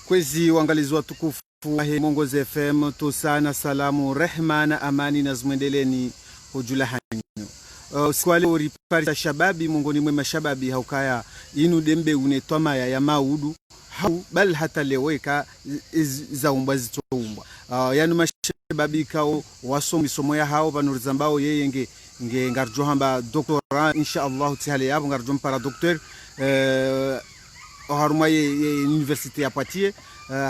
Kwezi wangalizi watukufu wa Mongozi FM, tusana salamu rehma na amani na zimwendeleni hujula hanyo. Sikwale uripari shababi mongoni mwe mashababi haukaya inu dembe unetwama ya maudu hau bal hata leweka za umbwa zitoumbwa. Yanu mashababi kao wasomi somo ya hao banurizambao yeye nge ngarjo hamba doktora insha Allah tihale yabo ngarjo mpara doktor haruma ye universite ya Poitiers.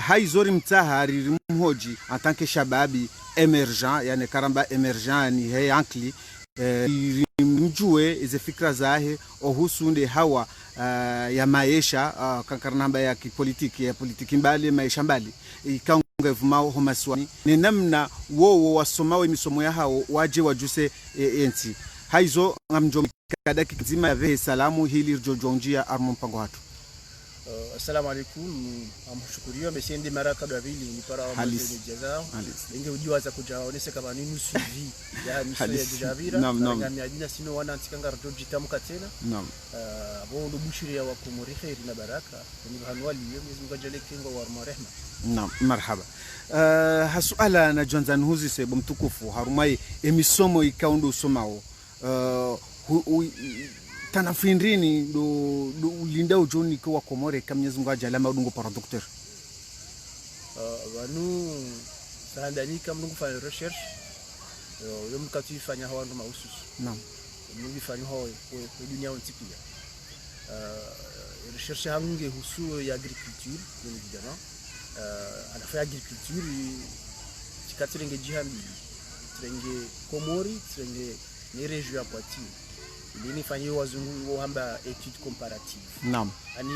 Haizori mtaha ririmhoji en tant que shababi emergent, yani karamba emergent ni he ankli mjue ize fikra zahe ohusunde hawa ya maisha kankarnamba ya kipolitiki ya politiki mbali maisha mbali ikaunga vumao homaswani ni namna wowo wasomawe misomo ya hao waje wajuse enti haizo ngamjo kadaki kizima ya vehe salamu hili rjojonjia armo mpango hatu. Assalamu alaikum, amshukuriwa besende maraka davili ni para wa mwezi jazao inge ujiwaza kujaonese kama nini suivi ya miso ya Javira na miadina sino wana antikanga roji tamuka tena bo ndubushiri ya wakumuri khairi na baraka ni hanwali yemi ngajale kingo wa rehma. Naam, marhaba. Hasuala na Johnson Huzi sebo mtukufu harumai emisomo ikaundo usomao tanafindrini do ulinda ujoni kwa Komore kamnyezu ngaja la madungo para docteur wanu sandani kamnungu fa recherche yom kati fanya hawa ndo maususu. Naam, mungi fanya hawa kwa dunia ontipia recherche hange husu ya agriculture bien évidemment ala fa agriculture tikatrenge jihambi trenge Komori trenge ni region ya Poitiers ili fanyiwa wazungu hamba etude comparative. Naam, ani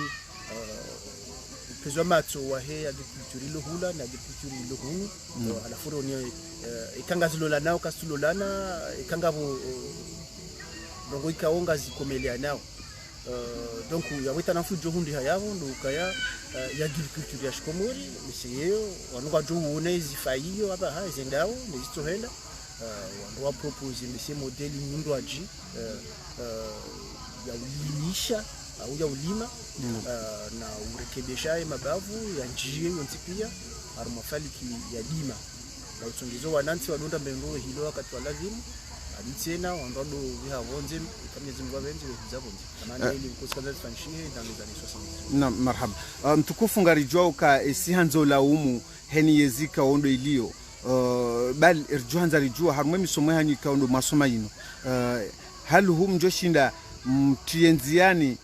kezoma to wa he agriculture lo hula na agriculture lo hu ala furo ni ikanga zilola nao kasulolana ikanga bo dongo ikaonga zikomelea nao donc ya wita na fujo hundi hayavo ndo kaya ya agriculture ya Komori misiyo wanuka jo uone zifaiyo hapa ha zendao nezitohenda wa propose mbese modeli nyundo aji ya ulimisha au ya ulima na urekebishaye mabavu ya njie yonti pia arumafaliki ya dima na utungizo wanansi wadonda mbengo hilo wakati wa lazimu aditena wandodo viha wonze kamyezi mwa benzi zabonze amana ili kusikana fanshihe na mizani sosa. Na marhaba. Mtukufu ngarijwa ka isihanzo laumu heni yezika ondo ilio bal irjuhanza rijua harumwe misomo hani kaundo masoma yino halu hum joshinda mtienziani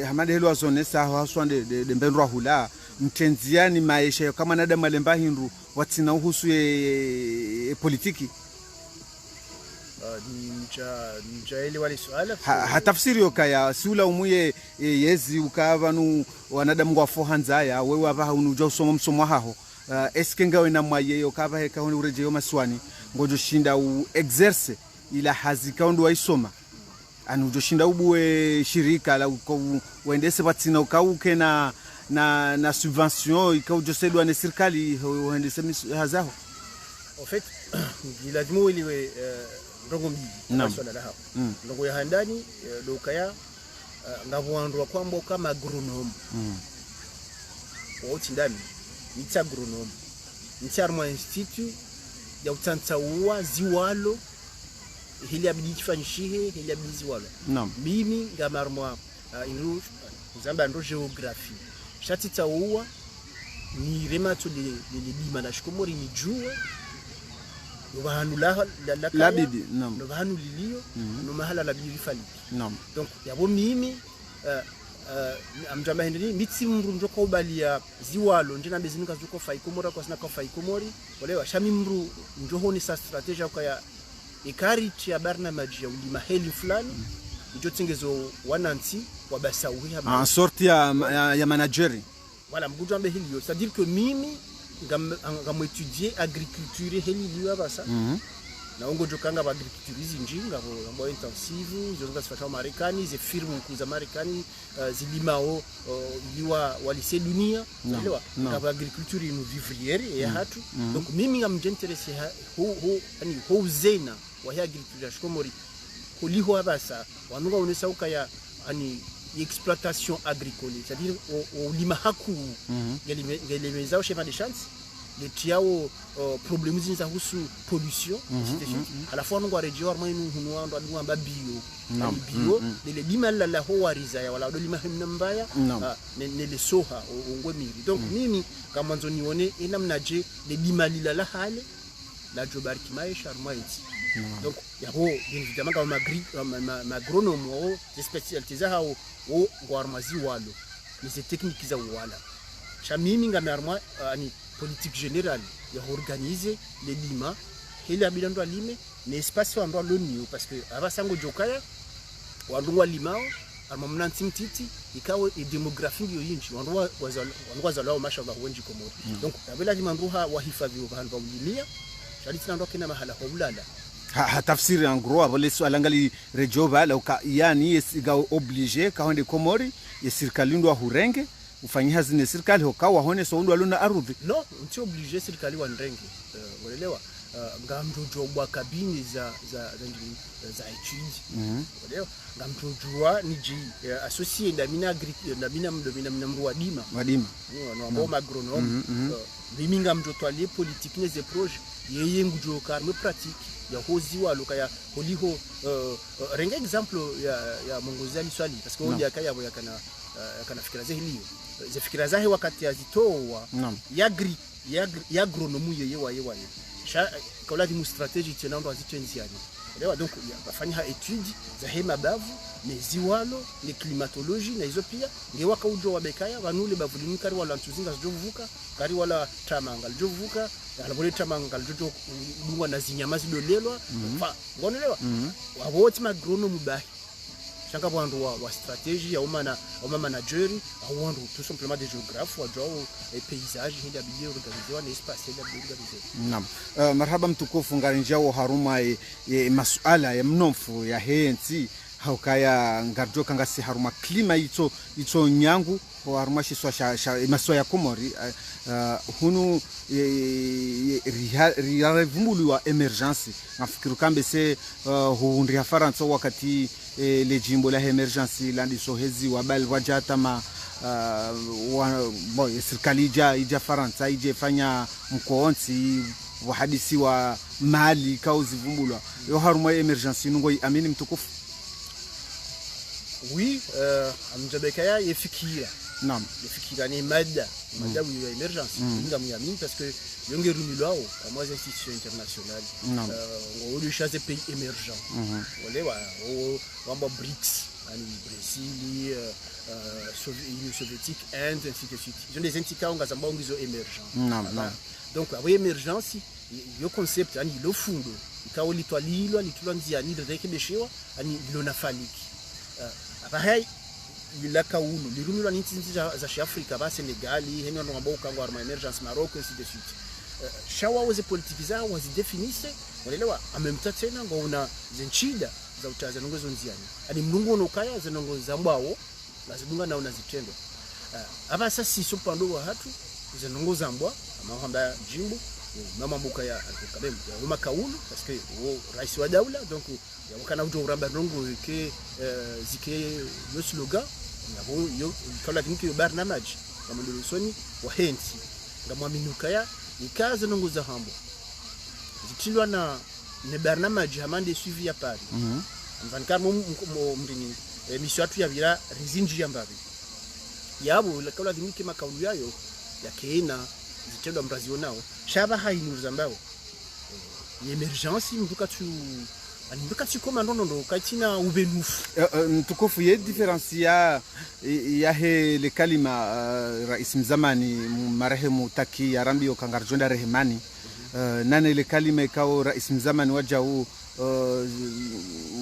hamade helo azonesa haswande de mbenro hula mtenziani maisha kama nada malemba hindu watina uhusu politiki nja ile wali swala hatafsiri yokaya siula umuye yezi ukavanu wanadamu wa fohanza ya wewe aba unuja usoma msomo haho eske ngawe na mwaye yokava heka honi ureje yo maswani ngojo shinda u exerce ila hazika ndo waisoma anu joshinda ubuwe shirika la uendese batina ukauke na subvention ikaujosedwa na serikali uendese hazaho en fait ilazimu iliwe ndongo mbili swala la hapo ndongo ya handani dokaya ngavwandwa kwambo kama agronome wauti ndani ni agronome ni armo institute ya utantaua ziwalo hili abidi kifanyishihe hili abidi ziwalo. Naam, mimi ngamarmwa iru zamba ndo geography shati taua ni remato de bima na Komori ni jua no bahanu la bidi. Naam, no bahanu lilio no mahala la bidi fali. Naam, donc yabo mimi amjamba hendeni mitsi mru njoko balia ziwalo njena bezinika zuko fa Komori kwa sina kwa fa Komori olewa shami mru njoho ni sa strategia kwa ya ikari ya barnamaji ya ulima heli fulani ijotengezo wananti wabasawi haba en sorte ya manageri voilà mgujo ambe hili c'est à dire que mimi ngam étudier agriculture heli liwa basa na ongojo kanga ba agriculture zinjinga bo intensive zonga sifata Marekani ze firmu kuza Marekani zilimao liwa walise dunia elewa ngaba agriculture ino vivriere ya hatu donc mimi ngam j'intéresse ho zena wa agriculture ya Komori kuliho abasa wanuga unesa ukaya ani exploitation agricole, c'est-à-dire au lima haku gelemeza chema de chance les tiao problème zinza husu pollution à la fois ngo redio arma inu hunwa ndo adwa babio bio les lima la hoariza ya wala lima mbaya ne le soha ngwe miri donc mimi kama nzo nione enamnaje les lima lila la hale la jobarki maisha arma iti donc yabo bien évidemment comme ma agronome des spécialités za hao o ngwarmazi walo les techniques za wala chamimi ngamarma ani politique générale ya organiser les lima ile abilando alime ne espace wa ndo lonio parce que abasango jokaya wandungwa limao amamna ntimtiti ikawe demographie yo yinchi wandwa wazalao mashaba wenji komori donc abela limandruha wa hifadhi wa bantu ulimia shalitina ndo kina mahala kwa ulala tafsiri en gros avole swala ngali rejo bala uka yani yesiga obligé ka honde komori yesirikali ndo hurenge ufanyi hazine serikali hokawa hone so ndo alona arudhi no nti obligé serikali wa ndrenge unaelewa ngamjojo bwa kabini za etude unaelewa ngamjojo ni ji associé ndamina agriculture ndamina mrua dima no ambao agronome biminga mjoto ali politique ne ze projet yeye ngujo karme pratique ya hozi walo kaya holiho renga exemple ya mongozali swali parce que on yakaya yakana fikira zahi liyo zifikira zahi wakati azitoa ya agronomu yeye waye sha kaula di strategy tena ndo azitenziani elewa donc bafanya etude za hema bavu ne ziwalo ne climatologie na hizo pia ngewa kaujo wabekaya vanule bavulini kari wala ntuzinga zijovuka kari wala tamanga lijovuka alabole tamanga lijojo dungwa na zinyama zilolelwa fa ngonelewa waboti agronome bahi changa bwandu wa stratégie ya umana manager au wandu tout simplement des géographes ou jao paysage hindi abidi organiser na espace hindi abidi organiser naam marhaba mtukufu ngarinjao haruma masuala ya mnomfu ya hensi haukaya ngarjo kangasi haruma klima ito nyangu ho haruma shiswa maswa ya komori hunu riarevumbulu wa emergency nafikiru kambe se hundi ya faransa wakati le jimbo la emergency landi sohezi wabal wajata ma serikali ija faransa ije fanya mkoonsi wahadisi wa mali kauzivumbulwa yo haruma emergency nungo amini mtukufu oui amjabekaya yefikira naam yefikira ni mada ya emergency ngamyamini parce que yonge rumilao kama za institution internationale on lui chasse pays émergents wale wamba BRICS ani Brésil Union soviétique Inde ainsi de suite ils ont des entités ngazamba ngizo émergents donc avec émergence yo concept ani lo fundo ikawo litwalilwa litulwanzia ni rekebeshewa ani lonafaliki abahay bila kaulu lirumilwa nti za Afrika ba Senegal henyo ndo ambao kangwa arma emergence Maroc ainsi de suite shawa wazi politikiza wazi definise wanaelewa amemta tena ngona zenchida za utaza nongozo nziani ani mlungu unokaya zenongo za mbao lazibunga na unazitendo aba sasa sopando wa hatu zenongo za mbwa amahamba jimbo mama mbuka ya kabem ya makaulu parce que rais wa daula donc wakana ujo uramba nongo ke zike le slogan ngabo yo kala kinki barnamaji kama ndio soni wa henti ngamwaminuka ya ikaze nongo za hambo zitilwa na ne barnamaji hamande suivi ya pari mvankar mndini mission atu ya vira rizinji ya mbavi yabo kala kinki makaulu yayo ya keena zitendo mrazio nao shaba hainuriza mbao emergency nduka tu koma ndo katina ubenufu mtukufu ye difference ya le kalima rais mzamani marehemu Taki Arambio Kangarjonda Rehemani nane le kalima ikao rais mzamani wajau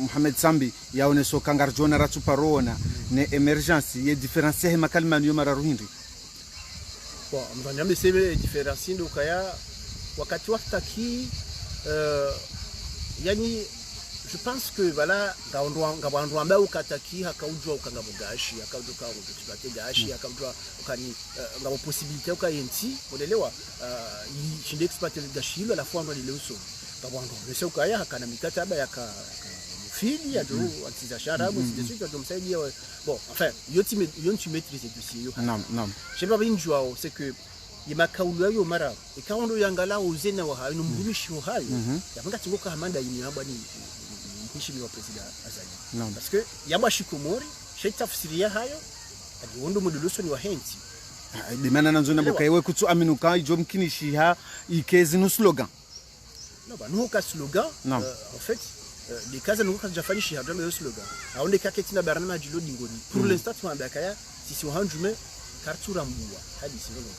Mohamed Sambi yaoneso Kangarjona ratuparona ne emergency ye difference ya makalima yo mararuhindi bon mvanyambe sebe difference ndo kaya wakati wa Taki yani je pense que voilà ngabandwa mbao kataki hakaujwa ukangabogashi hakaujwa ka exploiter gashi hakaujwa ukani ngabo possibilité ukayenti unaelewa shinde exploiter gashi la fois ndo leo so ngabandwa mse ukaya hakana mikataba yaka fili ya do atiza sharabu de suite donc ça dit bon enfin yo tu maîtrises dossier yo non je pas bien jouer c'est que yima kaulu yo mara e kaondo yangala uzena wa hayo mdumishi wa hayo yabanga tingoka hamanda yini habani nishimi wa president azali parce que yaba shikomori shaitafsiria hayo adi wondo moduluso ni wa henti de mana nanzona boka yewe kutsu aminuka ijo mkinishi ha ikezi no slogan non bah nous ka slogan en fait les cases nous ka jafanishi ha dans le slogan aonde kaketina barnama jilo dingoni pour l'instant tu amba kaya sisi wa hanjume kartura mbuwa hadi sinolo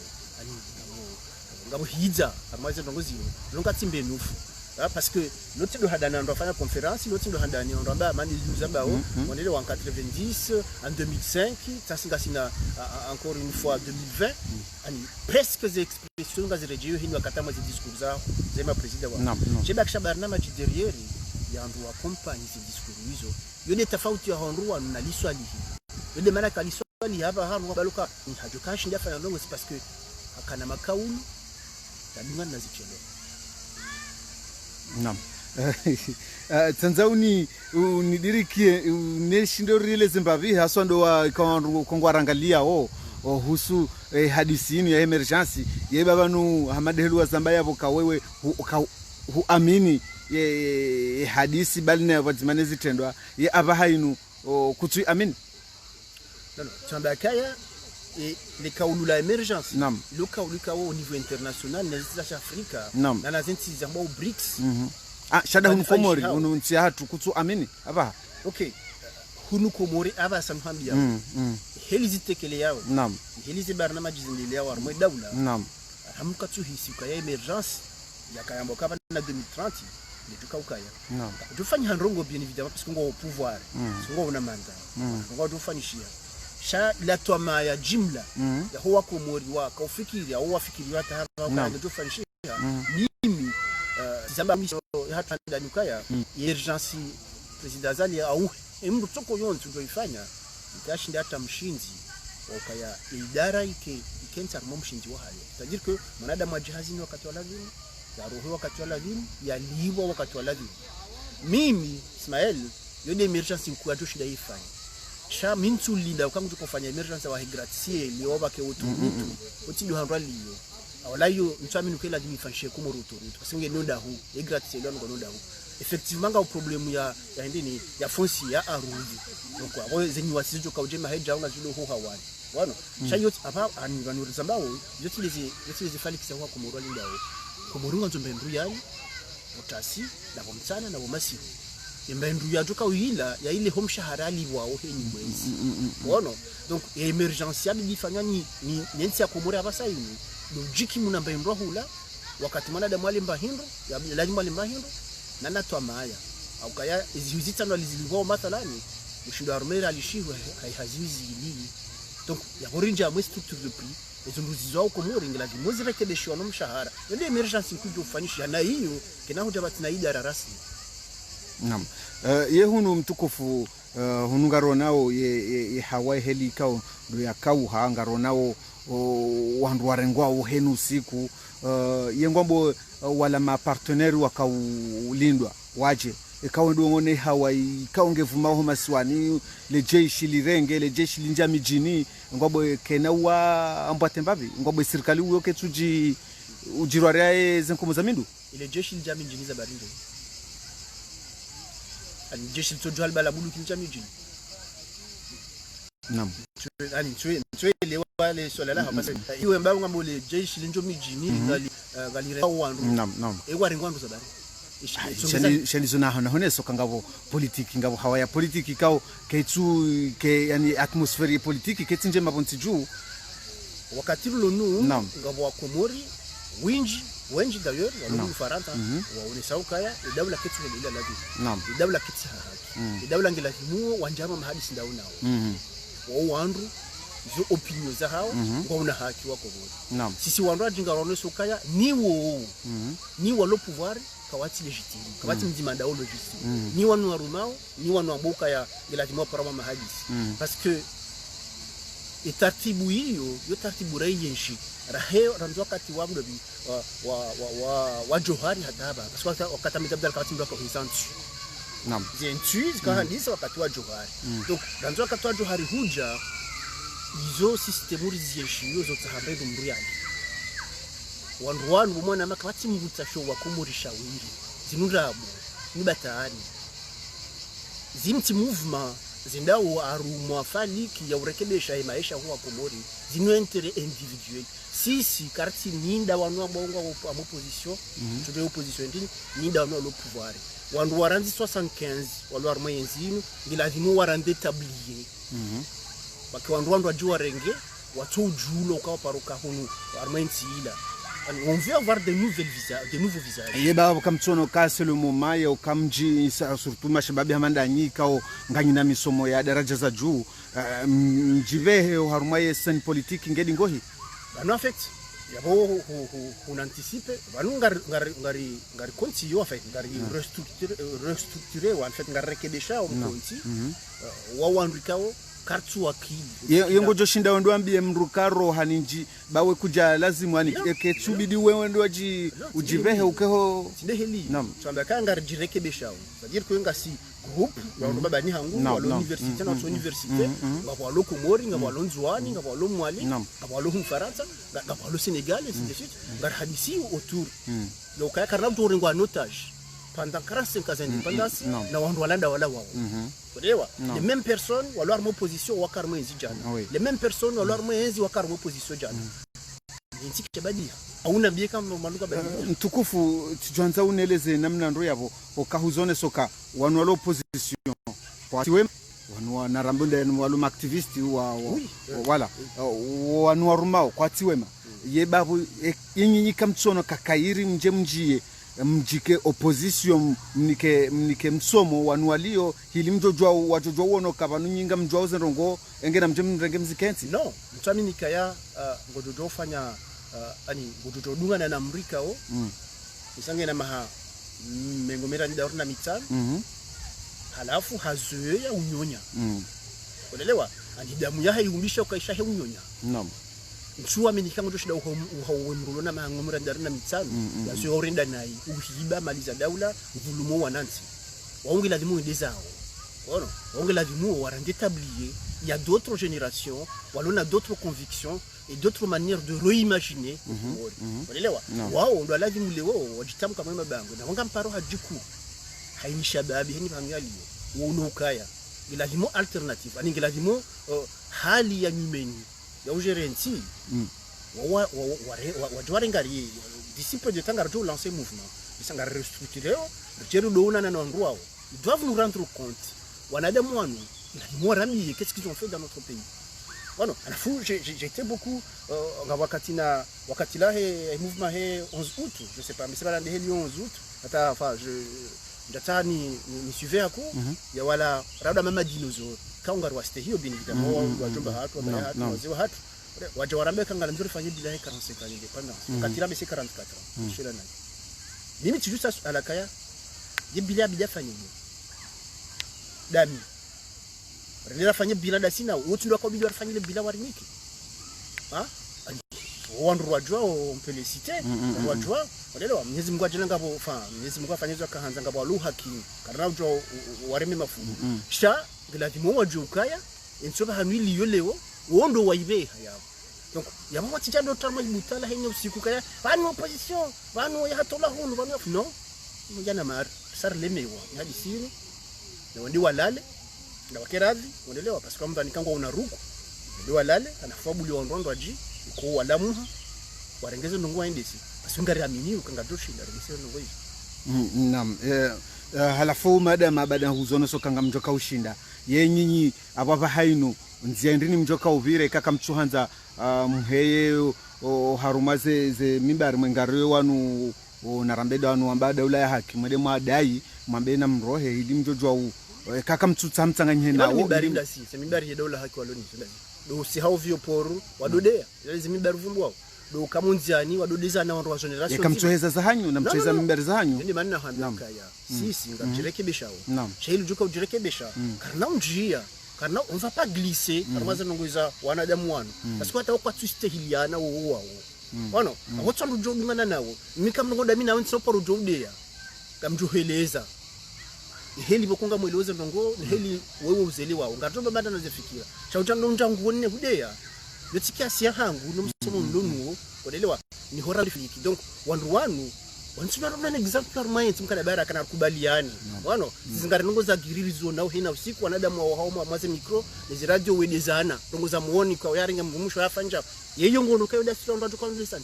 ani ngabo hidza amaze ndongozi longa timbe nufu parce que l'autre de hadana on faire conférence l'autre de hadani on ramba mani zamba on est en 90 en 2005 ça singasina encore une fois 2020 ani presque des expressions gaz radio hinwa katama des discours za zema president wa je bakisha barnama derrière ya ndo accompagne ces discours hizo yone tofauti ya honrua na liswali yone maana kaliswali hapa hapo baluka hajokashi ndia fanya ndongo c'est parce que akana makaulu tadunga nazichelewa. Naam. Tanzauni unidirikie uneshindo rile Zimbabwe haswa ndo wa Kongo rangalia husu hadisini ya emergency ye babanu hamadehelu wa Zambia yabo kawewe huamini ye hadisi bali na wazimane zitendwa ye abahainu kutui amini non Tsambakaya et les kaulu la emergence le kaulu au niveau international na zisa Afrika na nazinti zamba BRICS shada hunu komori hunu ntia hatu kutu amini aba okay hunu komori aba samhambia heli zitekele yao heli zibarnama jizindile yao armo daula hamuka tu hisi kwa emergence ya kayambo kama na 2030 nituka ukaya tufanye handrongo bien évidemment parce qu'on est au pouvoir ngo una manza ngo tufanyishia sha la toma ya jimla ya huwa komori wa kaufikiri au wafikiri hata hapa kwa tufanyishia mimi sababu hata ndani ukaya urgence president Azali au mtu toko yontu ndio ifanya ikashinda hata mshinzi ukaya idara ikenza mshinzi wa hali tajiri kwa mwanadamu ajihazini wakati wa lazima ya roho wakati wa lazima ya liwa wakati wa lazima mimi Ismail yode emergency kwa shida ifanya sha mintu linda ukangu kufanya emergency wa gratie lioba ke utu mtu utido handwaliyo awalayo mtsamini ukela lazima ifanyishe kumuru utu parce que nonda hu gratie lio nonda hu effectivement ga problème ya ndini ya fonsi ya arudi donc abo zenyi wasizo ka ujema heja una zilo ho hawani wana sha yote apa anuranu zambao yote lezi falikisa kwa kumuru lindao kumurunga nzombendu yani utasi na bomtsana na bomasi imbendu yatoka uila ya ile homshahara liwao henyi mwezi wono donc emergency ya bifanya ni nensi ya komora abasaini logiki munambendu hula wakati mwana damu ali mbahindo ya lazima ali mbahindo na natwa maya au kaya izizita no lizilingwa mathalani mushindo armera alishiwa haihazizi lili donc ya horinja mwe structure de prix ezunduzizo au komori ngelazi mozi rekebeshwa no mshahara ndio emergency kujo ufanisha na hiyo kinahuja batina idara rasmi naam ye hunu mtukufu hunu ngaronao ye Hawaii helikao ndo yakau hangaronao wandu warengwa henu siku ye ngombo wala ma partenaire wakaulindwa waje ikawa ndo ngone Hawaii kaongevuma ho maswani le jeshi lirenge le jeshi linja mijini ngobo kenawa ambate mbavi ngobo serikali uyo ketuji ujirware zenkomo za mindu ile jeshi linja mijini za barindo ali jeshi tojo albala bulu kinja mijini naam ali le wale solala hapa sasa iwe mbao ngambo le jeshi linjo mijini galire wandu naam ewa ringwandu za bari shani zona honeso kangavo politiki ngavo Hawaii politiki kao ketu ke yani atmosphere politiki ketinje mabonti juu wakati lonu ngavo wa Komori wenji d'ailleurs wa Ufaransa wa unisauka idawla ketu ile lazi idawla ketu haki idawla ngela himuo wanjama mahadi sindaunao wa wandu zo opinion za hao kwa una haki wako wote sisi wandu ajinga roneso kaya ni wo lo pouvoir kawati legitime kawati mdimanda au logistique ni wanu warumao ni wanu amboka ya lazima parama mahadisi parce que etartibu hiyo yo tartibu rayenshi raheo ranzo wakati wa mdobi wa johari hataba parce que wakati mtabdal kawati mdoka hisantu Naam. Zentu zikahandisa wakati wa Johari. Donc dans wakati wa Johari huja izo systemu ziyeshiyo zo tahambedo mbriani. Wanruanu mwana makawati mguta show wakomorisha wiri. Zinurabu nibataani. Zimti movement zindao arumwa faliki ya urekebesha maisha huwa Komori zino intere individuel. Si karti ninda wanu ambonga wa opposition, tude opposition ndini ninda wanu lo pouvoir. Wandu waranzi 75 walu arma yenzinu ngilazimo warande tablier. Baki wandu wajua renge watu julo kwa paruka hunu arma yenzila. On veut avoir de nouveaux visages. Yeba wakamtsono kase le moment ya ukamji surtout mashababi hamandanyi kao nganyina misomo ya daraja za juu mjivehe harumaye sen politique ngedi ngohi. En fait, yabo on anticipe, banu ngari continue en fait, ngari restructurer en fait ngari rekebesha konti. Wa wanrikao kartu akili yengo joshinda wendo ambie mrukaro haninji bawe kuja lazima ani eketsubidi wewe ndo ujivehe ukeho sindeheli twamba kanga jirekebesha c'est-à-dire que ngasi groupe wa baba ni hangu wa l'université na université ngabo lo Komori ngabo lo Nzwani ngabo lo Mwali ngabo lo Faransa ngabo lo Sénégal et ainsi de suite ngar hadisi autour donc kaya karna mtu ngwa notage pendant 45 ans d'indépendance na wandu walanda wala wao. Les mêmes personnes ou alors mon position ou akarmo enzi jana. Les mêmes personnes ou alors mo enzi wakarmo position jana. Nti kibadia. Hauna bie kama maluka bali. Mtukufu tuanza uneleze namna ndo yavo okahuzone soka wanu walo opposition. Kwa tiwe wanu wanarambule walo activiste wala wanu warumao kwa tiwema. Yebabu yinyinyi kamtsono kakairi mjie mjike opposition mnike msomo wanualio hili mjojwa wajojwa wono kabanu nyinga mjwa uzenrongo engena mrenge mzikenzi no mtami nikaya ngojojo fanya ani ngojojo dunga na Amerika o isange na maha mengomera ni daurna mitano halafu hazoea unyonya unaelewa ani damu ya hayumbisha ukaisha he unyonya naam Nchuwa menikango joshida uhawemrulo na mahangomura ndarina mitano ya suyo orenda nai uhiba maliza daula uvulumo wanansi waungi lazimu ndezao waungi lazimu warande tablier il y a d'autres générations walona d'autres convictions et d'autres manières de réimaginer walewa wao ndo lazimu leo wajitamka kama mabango na wanga mparo hajiku haini shababi hani bangali wonokaya ilazimu alternative ani ilazimu hali ya nyumeni ya ugerensi wa ngari d'ici peu de temps garjo lancer mouvement ils sont restructurés rejeru douna na ndwao ils doivent nous rendre compte wanada mwanu il qu'est-ce qu'ils ont fait dans notre pays voilà alafu j'étais beaucoup wakati la he mouvement he 11 août je sais pas mais c'est pas le 11 août ata enfin ni suivais ako ya wala labda mama dinosaure kaunga waste hiyo bini évidemment wajomba hatu wazee hatu waje warambe kangala nzuri fanye bila 45 ans d'indépendance katira bese 44 ans shela nani mimi tu juste alakaya ye bila fanye dami rela fanye bila dasina wotu ndo kwa bila fanye bila warimiki wandu wajua on peut les citer wajua walewa Mwenyezi Mungu ajana ngabo Mwenyezi Mungu afanyezwa kahanza ngabo luhaki karna ujwa wareme mafumu sha ngilazimo wajukaya ensoba hanwili yoleo wondo waibeha yao donc yabo watijando tama ibutala henye usiku kaya banu opposition banu ya hatola hunu banu no mjana mar sar lemewa hadi siri na wandi walale na wakeradhi unaelewa parce que mtu anikangwa unaruku ndio walale anafabuli wandondo aji ko walamuha warengeze ndongo endesi asungari amini ukanga doshinda remese ndongo hizo naam halafu baada huzono sokanga mjoka ushinda yenyinyi abava hainu nziendini mjoka uvire kaka mchuhanza mheye harumaze ze mimbari mwengarewe wanu narambeda wanu ambada ula ya haki mwede mwadai mwambe na mrohe hili mjojwa kaka mtutsa mtsanganye nawo mimbari ndasi se mimbari ya daula haki waloni do si hao vio poru wadodea ile mimbari vumbwao do kamunziani wadodeza na watu wa generation yakamchoheza za hanyu na mchoheza mimbari za hanyu ndi manna handaka ya sisi ngajirekebesha shahili juka ujirekebesha karna unjia karna on va pas glisser karmaza nongoza wanadamu wanu parce que hata kwa twiste hiliana wao wana wotsa ndujongana nawo mika mnongoda mina wonso poru jodea kamjuheleza heli bokonga mweloze ndongo heli wewe uzeli wao ngatomba banda nazifikira chauta ndonjangu wonne hudeya yotikia sia hangu no msomo ndonu kodelewa ni hora rifiki donc wandu wanu wansuna na exemplar mind mkana bara kana kubaliani wano zingari ndongo za giririzo nao hina usiku wanadamu wa haoma mwaze mikro ni radio wedezana ndongo za muoni kwa yaringa mgumusho yafanja yeyo ngono kayo da strondo to conversation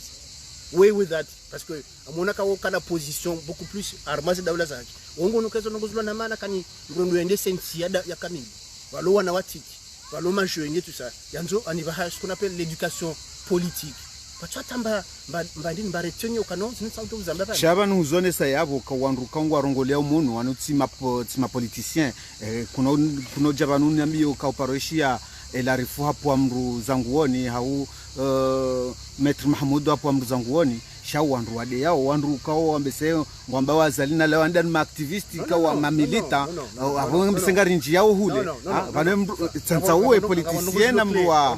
way with that parce que amona kawo kana position beaucoup plus armase daula zake wongo nukezo ndongozwa na mana kani ndondo ende sensi ya kamili walo wana watiki walo majouer tout ça yanzo aniva ce qu'on appelle l'éducation politique patwatamba mbandini baretenyo kano zintsauto uzamba bana shaba nuzone sa yabo ka wandu kangwa rongolea umuntu wanutsi ma politicien kuno jabanu nyambiyo ka operation la rifu hapo amru zanguoni hau Maître Mahmoud hapo amru zanguoni shau wandu wade yao wandu kao wambese ngwamba wazalina la wandan ma activist kawa ma milita abo msengari nji yao hule bana tsanza uwe politicien na mru wa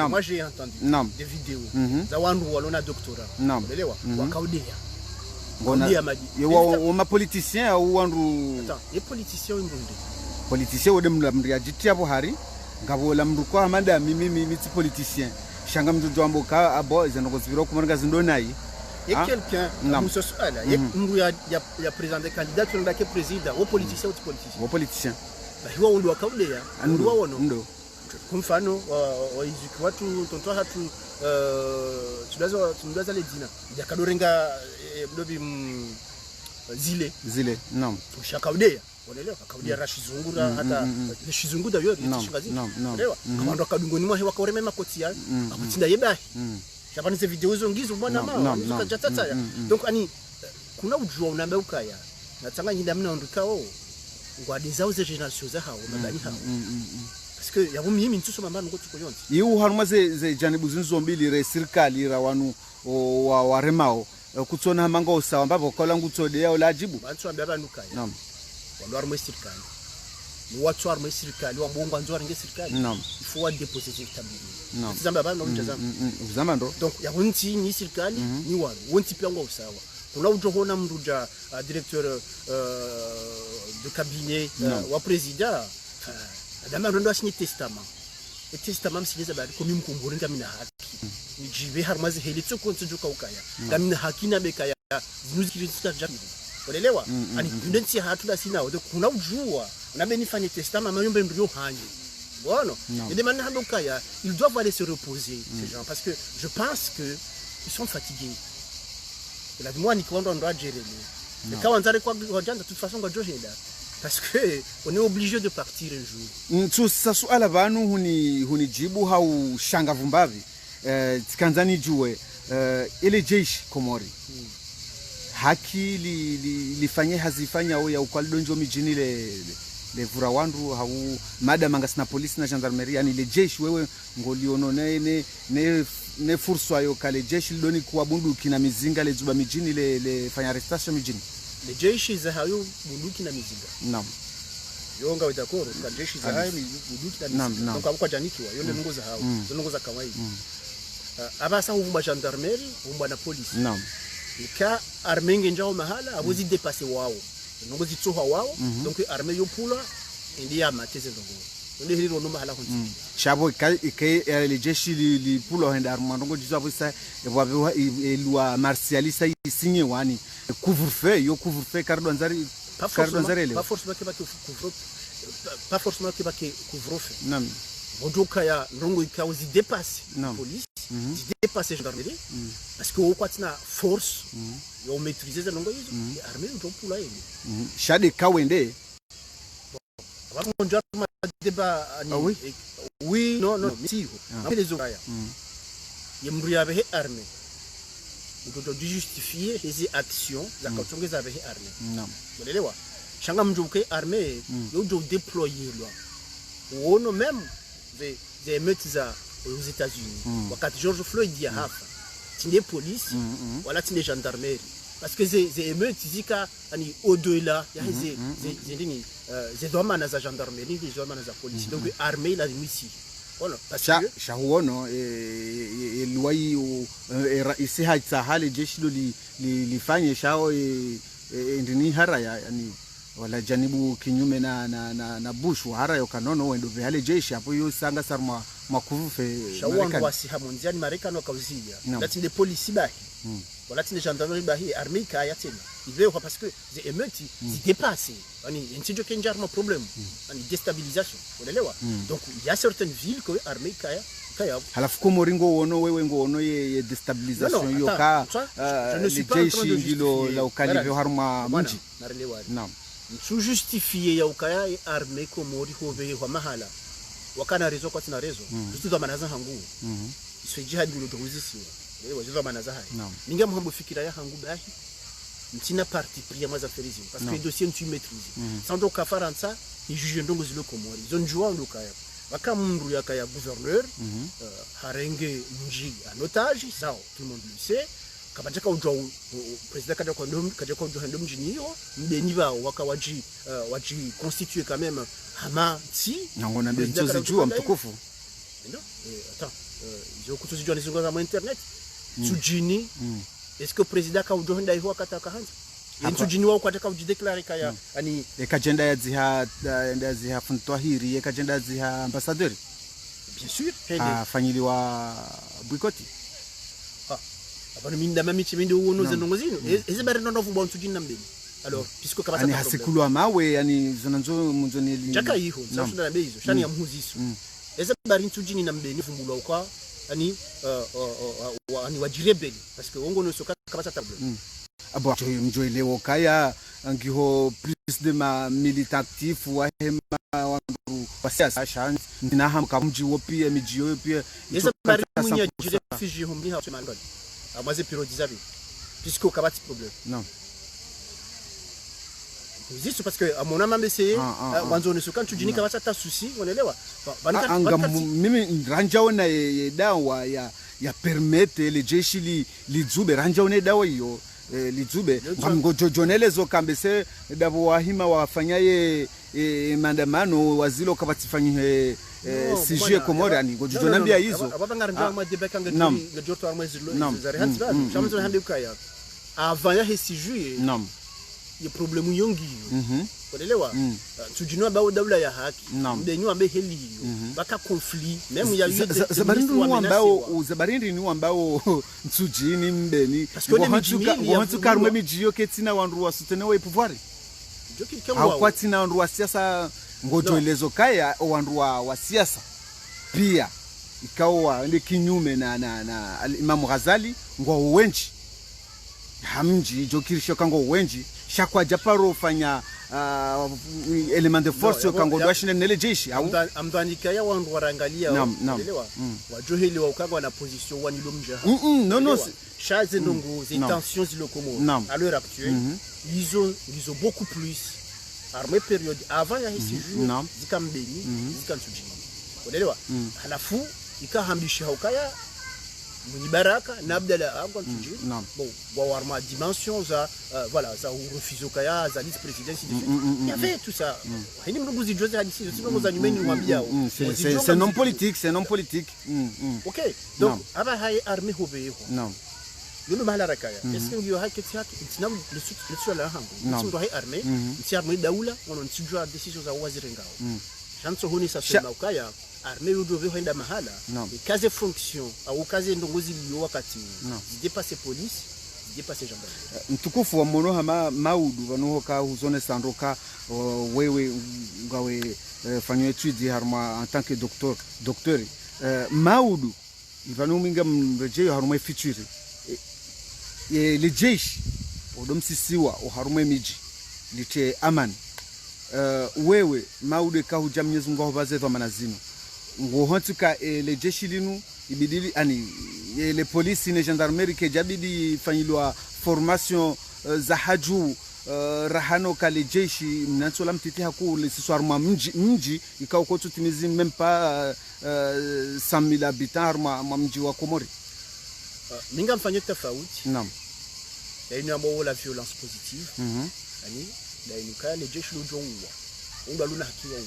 moi j'ai entendu des vidéos za wandu walona doctorat unaelewa wakaudea ngona yo ma politicien au wandu attends les politiciens imbundi politicien wode mlamri ajiti hapo hari ngabo la mru kwa amanda mimi ti politicien shanga mtu jambo ka abo izanoko zibiro kumanga zindonai et quelqu'un muso swala mru ya président candidat tunataka ke president au politicien au politicien ba hiwa undu wakaudea undu waono ndo kwa mfano wa iziki watu tontoa hatu tunaza le dina ya kadorenga mdobi zile naam ushakaudea unaelewa kaudia rashizungura hata shizunguda yote yishingazi unaelewa kama ndo kadungoni mwa hewa kaureme makoti ya akutinda yebahi japani ze video hizo ngizo bwana mama tukajatata donc ani kuna ujua unamba ukaya natanga nyinda mna ndukao ngwade zao ze generation za hao mabani hao parce que yabo mimi ntuso mamba ngo tukoyonzi yu haruma ze janibu zinzo mbili re serikali ra wanu wa remao kutsona manga usawa mbapo kola ngutode yao lajibu bantu ambaba nukaya naam walo armo serikali ni watu armo serikali wa bongo anzwa nge serikali naam il faut déposer cette tableau naam zamba bana uzama ndo donc ya wonti ni serikali ni walo wonti pia ngo usawa kuna ujohona mruja directeur de cabinet wa président adama ndo asinye testament et testament msikiza bali komi mkumburi ngamina haki nijibe harmazi heli tsoko ntujuka ukaya ngamina haki na bekaya zinuzikiriza jamii unaelewa ani ndensi hatula sina wode kuna ujua unabe nifanye testament mayombe ndio hanje bon et de manière ukaya ils doivent aller se reposer ces gens parce que je pense que ils sont fatigués la moi ni kwando ndo ajerele et quand on zare kwa wajanda de toute façon ngojohenda parce que on est obligé de partir un jour ntu sasuala banu huni jibu hau shanga vumbavi tikanzani juwe ile jeshi Komori haki lifanye hazifanya au ya ukwalidonjo mijini le vura wandu hau madam angasina polisi na gendarmerie yani le jeshi wewe ngoliono ne furso ayo kale jeshi lidoni kuwa bunduki na mizinga le zuba mijini le fanya arrestation mijini le jeshi za hayo bunduki na mizinga naam yonga wedakoro ka jeshi za hayo bunduki na mizinga donc kwa janiki wa yonde nungo za hayo nungo za kawaida abasa uvumba gendarmerie uvumba na polisi naam ka armée ngenjao mahala abozi dépasser wao nungo zitsoha wao donc armée yo pula ndia mateze ndongo ndio hilo no mahala hunzi chabo ke le jeshi li pula henda armando ndongo jizwa bosa evabe elwa martialisa isinye wani couvre-feu cardo nzari le pas forcément que baki couvre-feu naam bodoka ya ndongo ikawo zi dépasse police zi dépasse gendarmerie parce que au kwatina force yo maîtriser ndongo hizo armée ndo pula yeye shade kawende avant de débat oui non si les autres yemruya be armée ndoto justifier les actions za kutongeza be armée naam unaelewa shanga mjuke armée yo do déployer lwa uono même des émeutes aux États-Unis wakati George Floyd ya hafa tinde police wala tinde gendarmerie parce que ces émeutes zika ani au-delà ya ces ndini ces domana za gendarmerie les domana za police donc armée la misi voilà parce que shahuono luai isi haitsa hali jeshi li fanye shao ndini hara yani wala janibu kinyume na Bush hara yokanono wendo vihale jeshi hapo yo sanga sarma makuvufe shawangu wasi hamondiani Marekani wakauzia lati de polisi bahi wala tine gendarmerie bahi armée kaya tena il veut parce que les émeutes se dépassent ani ntijo kenjarma problème ani déstabilisation unaelewa donc il y a certaines villes que armée kaya halafu komoringo wono wewe ngono ye déstabilisation yo ka jeshi ndilo la ukalive harma mji naam sous justifier ya ukaya armée komori hove kwa mahala wakana rezo kwa tina rezo tuzo manaza hangu iswe jihad ngulo tozisiwa lewa zizo manaza hai ninga mhambo fikira ya hangu bahi mtina parti pris moi affaires parce que les dossiers tu maîtrises sans donc à faire ça ni juge ndongo zilo komori zone joa ndokaya wakamuru yakaya gouverneur harenge mji en otage ça tout le monde le sait kabajaka ujwa président kaja kwa ujwa ndomji niyo mbeni ba wakawaji waji constituer quand même hama ti ngona benzo zijua mtukufu ndio attends ils ont kutuzijua nizunguza mu internet sujini est-ce que président ka ujwa ndai huwa kataka hanza Intujini wao kwataka ujideclare kaya ani ekagenda ya ziha funtwa hiri ekagenda ziha ambassadeur bien sûr fanyiliwa boycott abana minda mamichi mindi uno zenongo zino ezibare nono vumba ntujini nambeni alors puisque kabasa ani hasikulu amawe yani zonanzo munzoni jaka yiho sasunda bezo shani ya mhuziso ezibare ntujini nambeni vumbulwa kwa ani ani wajirebeli parce que wongo no soka kabasa table abo mjoelewo kaya ngiho plus de ma militant actif wa hema wangu wasiasa shan na hamka mji wopia miji yopia yesa bari munya jire fiji hombi ha semanga amaze periodizabi puisque kabati problème non juste parce que amona mamese wanzo ne soka tujini kabata ta souci unaelewa anga mimi ranjaona dawa ya permettre le jeshi lizube ranjaona dawa hiyo lizube ngojojonelezo kambese dabo wahima wafanyaye maandamano wazilo kabatifanywe sije komori ani ngojojonambia hizo abanganga ma debeka ngajoto armezilo zari hatsba chamzo hande kaya avant ya sije nam ye problème yongi unaelewa tujinwa ba daula ya haki ndenyu ambe heli hiyo baka conflit même ya yule zabarindi ni ambao nsujini mbeni wantu karumwe mijiyo ketina wandu wasutene wa pouvoir hawakwati wandu wa siasa ngojoelezo kaya wandu wa siasa pia ikawa ndi kinyume na Imam Ghazali ngo wenji hamji jokirisho kango wenji shakwa japaro fanya element de force kango dwashine nele jeshi amdhanika ya wandu warangalia unaelewa wajoheli wa ukagwa na position wanilo mjaha non chaze ndongo les tensions zilokomo à l'heure actuelle ils ont beaucoup plus armée période avant ya hisi jour zikambeni zikansujini unaelewa halafu ikahambisha ukaya Muni Baraka, Nabdala Abgan Tujil, bon, Wawarma dimension, ça, voilà, ça refuse au Kaya, ça liste président, il y avait tout ça. C'est non politique, c'est non politique. Ok, donc, Abahaye armée Hobé. Non. Le Malarakaya, est-ce qu'il y a quelque chose qui le sur la hangue? Si on doit armée, si armée Daoula, on a toujours la décision à Wazirenga. Chanso Honi Sasha Kaya. Armée udove hoenda mahala ikaze fonction au kaze ndongozi liyo wakati dépasse police dépasse gendarmerie mtukufu wa mono hama maudu vanoho ka huzone sandoka wewe ngawe fanyo étude harma en tant que docteur maudu ivano minga mreje harma feature le jeshi odomsisiwa o harma miji lite amani wewe maudu ka hujam Mwenyezi Mungu hobazezo manazino ngohotuka le jeshi linu ibidili ani le police ne gendarmerie ke jabidi fanyilwa formation za haju rahano ka le jeshi mnansola mtiti haku le siswarma mji ikao ko tutimizi même pas 100,000 habitants ma mji wa Komori minga mfanye tofauti naam yaani ambao la violence positive ani yaani ka le jeshi lo jonwa unda luna hakiwa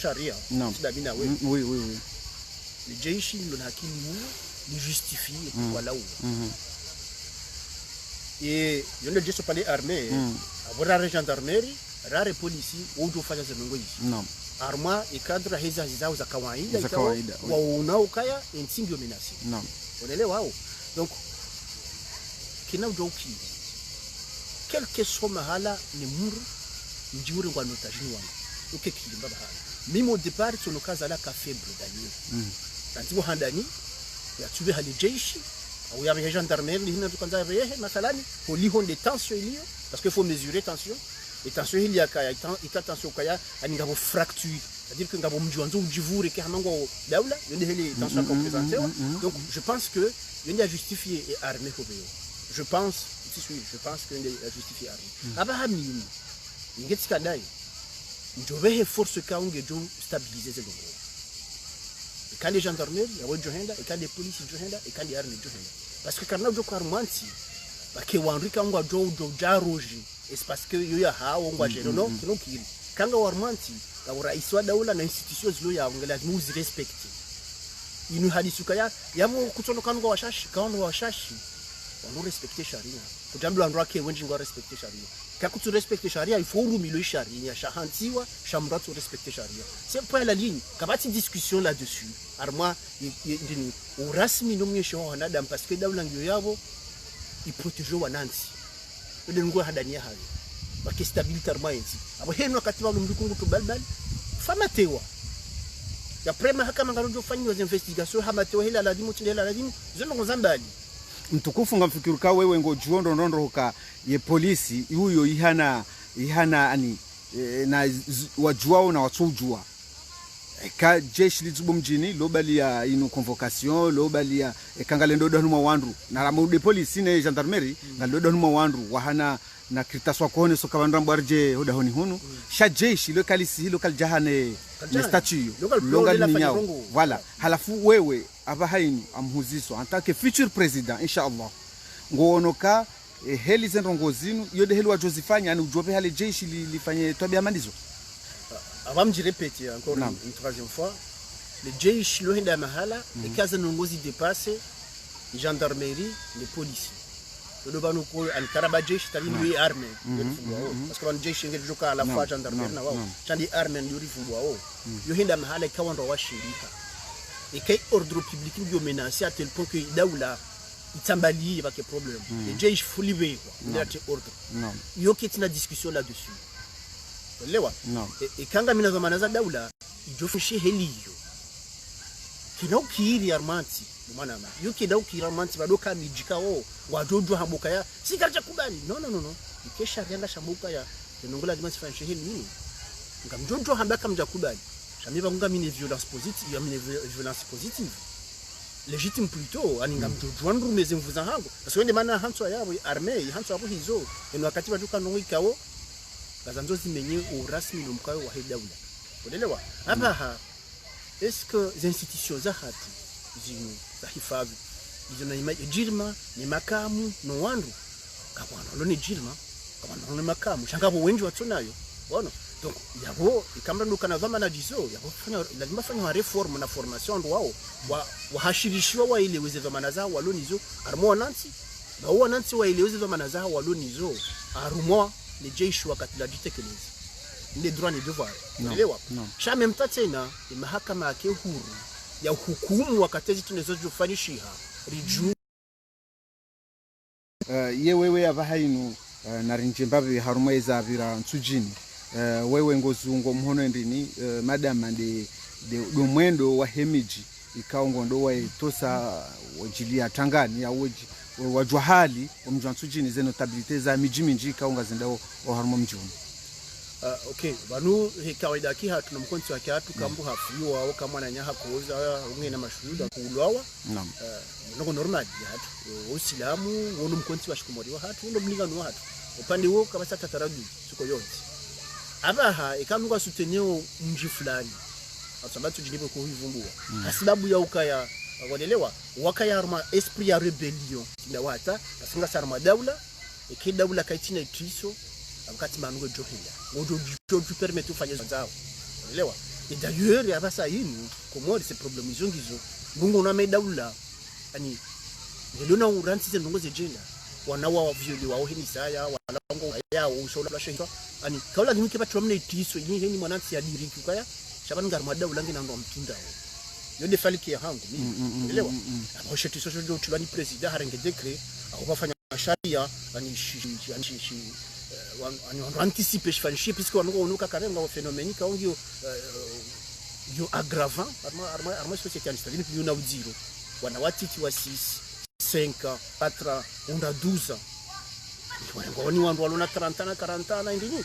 sharia sidabina we oui le jeshi ndo hakili ni justifie kwa laua et yonde jeshi pale armée abora gendarmerie rare polisi wote ufanya zinongo hizi naam arma ikadra hizi zao za kawaida wa unaokaya insindio menasi naam unaelewa wao donc kina ujoki quel que soit mahala ni muru mjimuri kwa notajini wangu uke kilimba bahala mimi au départ sono kaza la ka faible dani tantibo handani ya tuwe hali jeshi au ya gendarmerie ni hina tukanza rehe mathalani holiho de tension ilio parce qu'il faut mesurer tension et tension il y a kaya tension kaya ani ngabo fracture c'est-à-dire que ngabo mjiwanzo ujivure ke hamango daula yende heli tension comme présenté donc je pense que yende a justifié et armé kobeyo je pense que yende a justifié armé aba hamini ngetika dai njobehe force ka unge jo stabiliser ze longo et quand les gendarmerie ya wejo henda et quand les police jo henda et quand les armées jo henda parce que kana jo karmanti bake wanrika ngwa jo jaroji et parce que yo ya hawo ngwa jero no kiri kanga warmanti ka rais wa daula na institutions lo ya ngela muzi respect inu hadisuka ya yamo kutonoka ngwa washashi kaongo washashi wano respecter sharia kujambo andro ake wenji ngwa respecter sharia kakutu respecter sharia il faut rumilo sharia shahantiwa shamratu respecter sharia c'est pas la ligne kabati discussion là dessus arma ndini urasmi no mnyesho wanada parce que daula ngyo yabo iproteger wanansi ile ngwa hadania hayo baki stabilité arma yensi abo heno katiba lumbikungu to balbal famatewa ya prema haka mangaro fanywa investigation hamatewa hila ladimu tindela ladimu zono ngozambali mtukufu ngamfikiruka wewe ngo juondo ndondo ka ye polisi huyo ihana ani na wajuao na watujua ka jeshi lizubo mjini lobali ya ino convocation lobali ya kangalendo danuma wandu na ramude polisi ne gendarmerie ngalodo danuma wandu wahana na kritaswa kone so kabandra mbarje hoda honi hunu sha jeshi lokalisi hilo kaljahane ne statue longali nyao voilà halafu wewe aba haini amhuziso en tant que futur président inshallah ngonoka heli zenrongozinu yode heli wa Josifanya ani ujobe hali jeshi lifanye tabia mandizo avant de répéter encore une troisième fois le jeshi lo henda mahala et kaza nongozi dépasser gendarmerie les policiers le banu ko an karaba jeshi tali lui armée parce que on jeshi ngel joka la fois gendarmerie na wao chandi armée nduri fungwa wao yo henda mahala kawando wa shirika et quel ordre public bio menacé à tel point que daula itambali avec problème le jeshi fuliwe quoi il ordre yo kitina discussion là dessus lewa et kanga mina zamana za daula ijofushi heliyo kinaukiri armanti mwana ma yuki daukiri armanti badoka mijika wo wajojo habuka ya sikarcha kubali no ikesha rianga shamuka ya nongola dimasi fanshe heli ngamjojo hambaka mjakubali shamiba kunga mine violence positive ya mine violence positive légitime plutôt ani ngamjojo ndru meze mvuza hango parce que mana hanso yabo armée hanso yabo hizo eno wakati baduka nongikawo bazanzo zimenye urasmi nomkayo wa daula unaelewa hapa est-ce que les institutions za hati zinu za hifadhi zina jirma ni makamu no wandu kama lo ni jirma kama lo ni makamu shangabo wengi watonayo bona donc yabo ikamra ndukana vama na dizo yabo fanya lazima fanya reform na formation ndo wao wahashirishwa wa ile weze vama zao walonizo armo nanti ba wananti wa ile weze vama zao walonizo armo les jeshi wakati la jitekeleza les droits et devoirs unaelewa cha même tena mahakama yake huru ya hukumu wakati tunazozifanyisha riju ye wewe abahainu na rinjembabe harumaiza vira nsujini wewe ngozungo mhono ndini madam de mwendo wa hemiji ikaongo ndo wa tosa wajilia tangani ya wajwa hali omjwansujini ze notabilite za mijiminji ikaonga zindao haruma mjuni okay banu kawaida ki hatu na mkonti wake hatu kambu hafiwa au kama na nyaha kuoza umwe na mashuhuda kuulwawa naam noko normal ya hatu usilamu wono mkonti wa shikumoriwa hatu ndo mlingano hatu upande huo kama sasa tataraji suko yote abaha ikamuka suteneo mji fulani atabatu jinibe ko hivumbua sababu ya ukaya wanaelewa wakaya arma esprit ya rebellion na wata kasinga sarma daula ikidaula kaitina itiso wakati manugo johila ngojo permettre ufanye zao unaelewa et d'ailleurs ya basa yinu komori ces problèmes zongizo bungu na medaula ani ngelona uranti zenongo zejela wanawa violi wao hini saya walango ya ushola la shehira ani kaula limike batwa mne itiso yini mwanansi ya diriki kaya shabani ngarmada ulangi na ndo mtunda yo de faliki ya hangu mimi elewa abo shetiso jo tulani president harenge decret akufanya sharia ani anticiper shifanyishie puisque wango unuka karenga wa phénomène ka ongio yo aggravant arma société anistadini puis una uziro wanawatiti wa 6 5 4 unda 12 ngoni wandu walona 30 na 40 na ndini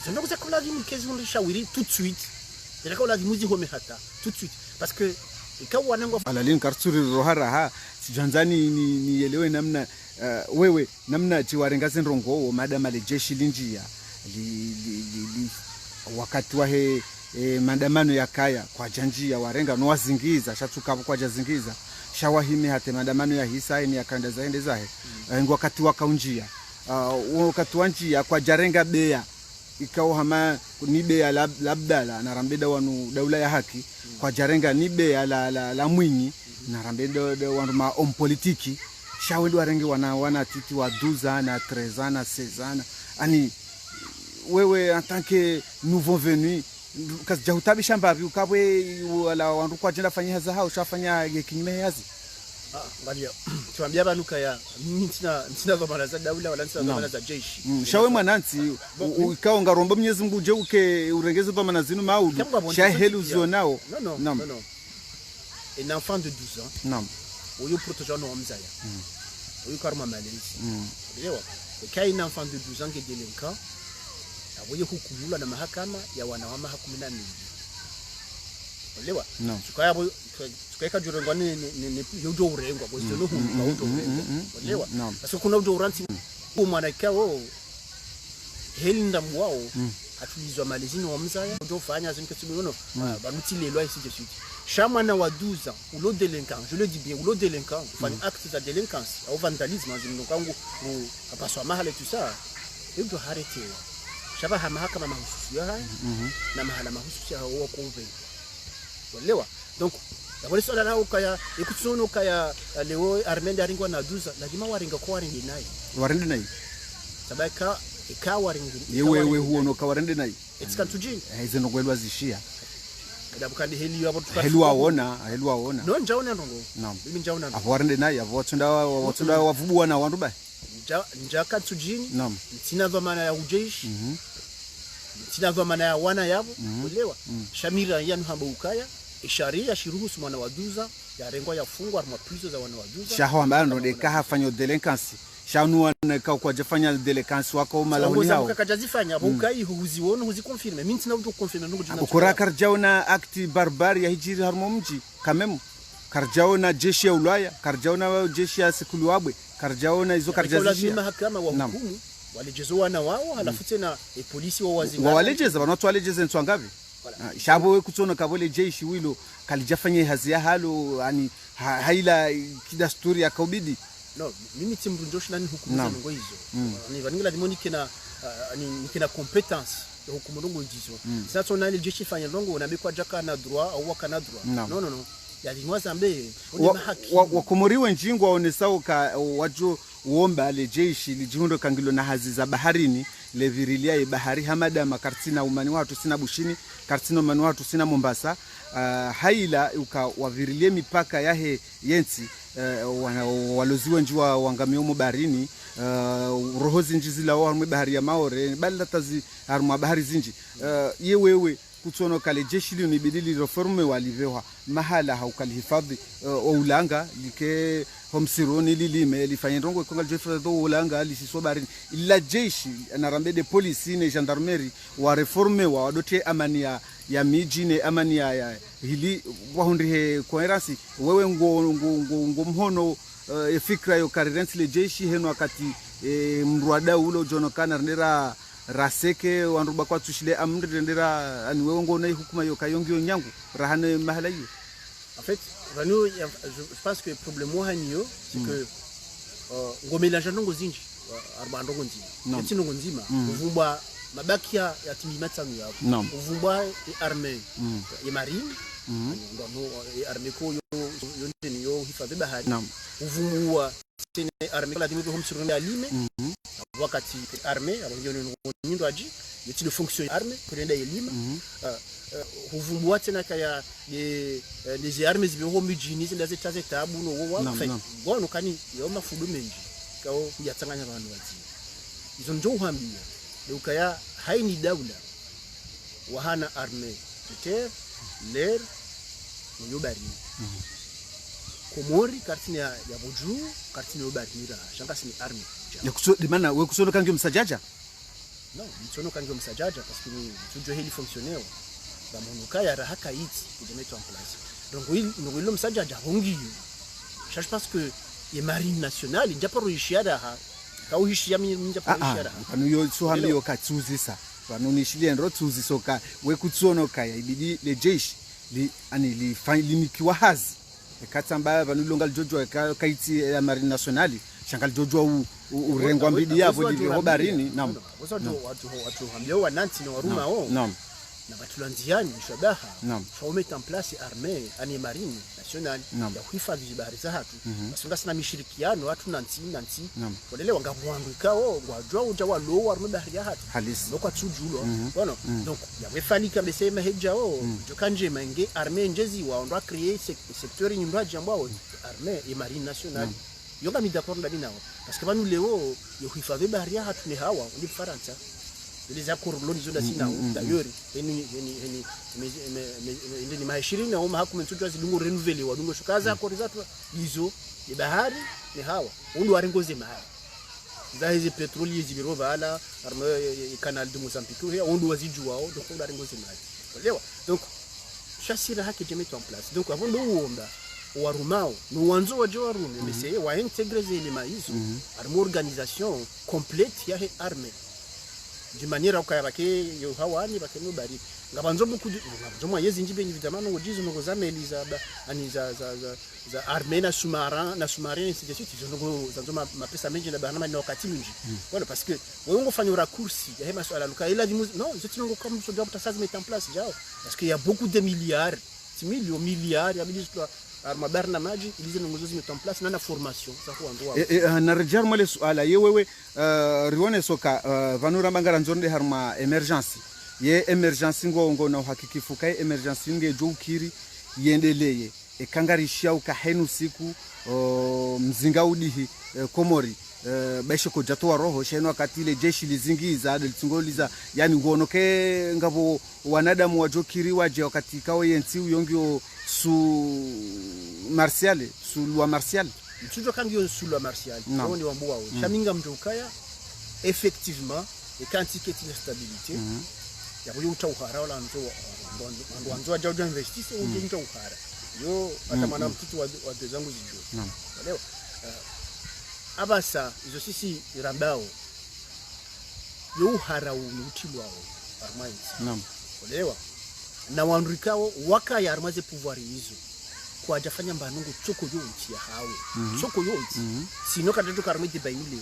zenda kuza kula dimu kezi undi shawiri tout de suite tena kula dimu zihome hata tout de suite parce que ikawa nango alalin kartsuri rohara ha sijanzani ni elewe namna wewe namna chiwarenga zinrongo madama le jeshi linjia wakati wa maandamano ya kaya kwa janjia warenga no wazingiza shatuka kwa jazingiza shawahime hate maandamano ya hisa ni yakanda zaende zahe wakati wakaunjia wakati wanjia kwa jarenga bea ikawa hama ni bea labdala na rambeda wanu daula ya haki kwa jarenga ni bea la mwinyi na rambeda wanu ma om politiki shaweli warenge wana titi wa 12 na 13 na 16 ani wewe en tant que nouveau venu kasi jahutabi shamba bi ukabwe wala wandu kwa jenda fanya za hao shafanya kinyume yazi ngalia tuambia banuka ya ntina dhamana za daula wala ntina dhamana za jeshi shawe mwanansi ukao ngaromba Mwenyezi Mungu je uke urengeze dhamana zinu maudu shahelu zionao non un enfant de 12 ans non uyu proteger no mzaya uyu karma malisi elewa kai un enfant de 12 ans qui est délinquant aboye hukumula na mahakama ya wanawama 12 elewa tukaya bo tukaeka jurengo ni yodo urengwa kwa sio huko auto elewa sasa kuna udo uranti umana kao helinda mwao atulizwa malezini wa mzaya udo fanya zini ketunono bamutilelwa ici de suite chamana wa 12 ans ou l'autre délinquant je le dis bien ou l'autre délinquant fait acte de délinquance au vandalisme donc kangu kapaswa mahala tout ça ndio harete shabaha mahakama mahususi haya na mahala mahususi hao kuve walewa donc dabali swala lao kaya ikutuno kaya leo armende aringwa na 12 lazima waringa kwa warinde nayi sabaka ikawa waringi yewe huono ka warinde nayi etsikantujini hizo ngwelwa zishia kadabukandi heli yabo heluaona no njaona ndongo mimi njaona avo warinde nayi avo watunda wavubu na wandu ba njaka tujini ntina dhamana ya ujeshi ntina dhamana ya wana yabo ulewa shamira yanu hamba ukaya isharia shiruhusu mwana wa 12 ya rengwa ya fungwa arma prizo za wana wa 12 shaho ambalo ndo deka hafanyo delinquency shanu wana kwa jafanya delinquency wako malahuni hao kakajazifanya abo ukai huziona huzikonfirme mimi ntina uto confirme ndo jina ukora karjaona acti barbari ya hijiri harmo mji kamemu karjaona jeshi ya Ulaya karjaona jeshi ya Sekuluabwe karjaona hizo karjazishia mahakama wa hukumu walijezoa na wao halafu tena polisi wa wazi walejeza watu walejeza ntwa ngapi shabo kutsona kabole jeshi wilo kalijafanya hazi ya halo yani haila kida story ya kaubidi no mimi timrunjoshi nani hukumu ngo hizo ni vaningila dimonike na nikina competence ya hukumu ngo hizo sasa tuna ile jeshi fanya longo unabekwa jaka na droit au wakana droit no yalimwaza mbe wakomoriwe njingo waonesao ka wajo uomba ale jeshi lijihundo kangilo na hazi za baharini levirilia bahari hamada makartina umani watu sina bushini kartina umani watu sina Mombasa haila ukawavirilie mipaka yahe yensi waloziwa njua wangamiomo baharini roho zinji zila warumwe bahari ya Maore bali tazi harumwa bahari zinji yewewe kutsono kale jeshi lio nibidili reforme walivewa mahala haukalihifadhi ulanga like homsironi lilime lifanye ndongo konga jefra ulanga lisiso barini illa jeshi na rambede polisi ne gendarmerie wa reforme wa wadote amani ya miji ne amani ya hili wahundrihe coherence wewe ngo mhono fikra yo currency le jeshi heno wakati mrwada ulo jonokana ndera raseke wanruba kwa tushile amndre ndera ani wewe ngo na hukuma yo kayongio nyangu rahane mahala hiyo en fait je pense que le problème mohanio c'est que ngomelange ndongo zinji arba ndongo nzima eti ndongo nzima uvumba mabaki ya timimatano yabo uvumba armée ya marine ndo armée ko yo hifadhi bahari uvumwa tene arme la dimi ko msuru na lime wakati arme abonyo nyindo aji yeti de fonction arme kurenda elima huvumbua tena kaya les armes zibiro mijini zindaze taze tabu no wa ngono kani yo mafudu menji kao yatsanganya abantu bazi izo njo uhambia ukaya haini daula wahana arme terre l'air no bari komori kartini ya boju kartini yo bari ra shanga sini arme ya kusudi maana we kusono kangi msajaja no msono kangi msajaja parce que ni tujo heli fonctionnaire ba monuka ya rahaka iti de mettre en place donc oui nous le msajaja hongi je pense que les marine nationale njapa roishiara ha kauhishia njapa roishiara kanu yo suhambi yo katsuzisa vanonishile ndo tsuzisoka we kutsono kaya ibidi le jeshi li ani li failimikiwa hazi ekatsamba vanulonga jojo kaiti ya marine nationale shangal jojo urengwa mbidi yavo ndivyo barini nam watu hambio wananti na waruma nam na batulanziani shabaha faut mettre en place armée ani marine nationale ya kuhifadhi bahari za hatu basunga sana mishirikiano watu nanti walewa ngabwangu kao ngwajwa uja walo warme bahari ya hatu ndoko tsujulo bona donc ya wefali ka besema hejao jokanje mange armée njezi wa on doit créer secteur nyumba jambao armée et marine nationale yoga mi d'accord ndani nao parce que banu leo yo kuhifadhi bahari ya hatu ni hawa ndi Faransa les accords l'onizo da sina d'ailleurs ni maheshiri na uma hakume mtutu azilungu renouveler wadungo shukaza accords zatu hizo ni bahari ni hawa undu warengoze mahali za hizi petroli zibiro bala arme canal de Mozambique ya undu waziju wao donc undu warengoze mahali elewa donc chasira haki je mettre en place donc avant de uomba warumao no wanzo waje warume meseye wa intégrer les éléments hizo arme organisation complète ya armée de manière ukaya bake yo hawani bake no bari ngabanzo bukudu ngabanzo mwa yezi njibe évidemment ngo jizo ngo zameliza ani za armée na sous-marin c'est dessus ngo zanzo ma pesa menji na bana na wakati mingi voilà parce que wewe ngofanya raccourci ya hema swala luka ila non je tingo comme so doit ça se mettre en place jao parce qu'il y a beaucoup de milliards milliards ya ministre arma barna maji ilize ngozo mettre en place na formation za kuandwa na rejar male swala yewewe rione soka vanura bangara nzonde harma emergency ye emergency ngo na uhakikifu kai emergency nge jokiri yendeleye ekangarishia ukahenu siku mzinga udihi komori baisho ko jatoa roho sheno wakati ile jeshi lizingiza adilitsingoliza yani ngonoke ngabo wanadamu wajokiri waje wakati kao yensi uyongyo su martial su loi martial tujo kangyo su loi martial oni wambo wao chaminga mjokaya effectivement et quantité de stabilité ya kuyo utauhara wala ndo ajaje investisse uje utauhara yo hata maana mtutu wa zangu zijo leo abasa izo sisi rambao yo uhara utilwao armais olewa na wanrikao waka ya armaze pouvoir hizo kwa jafanya mbanungu tsoko yo ntia hawe tsoko yo sino kadato karmite baile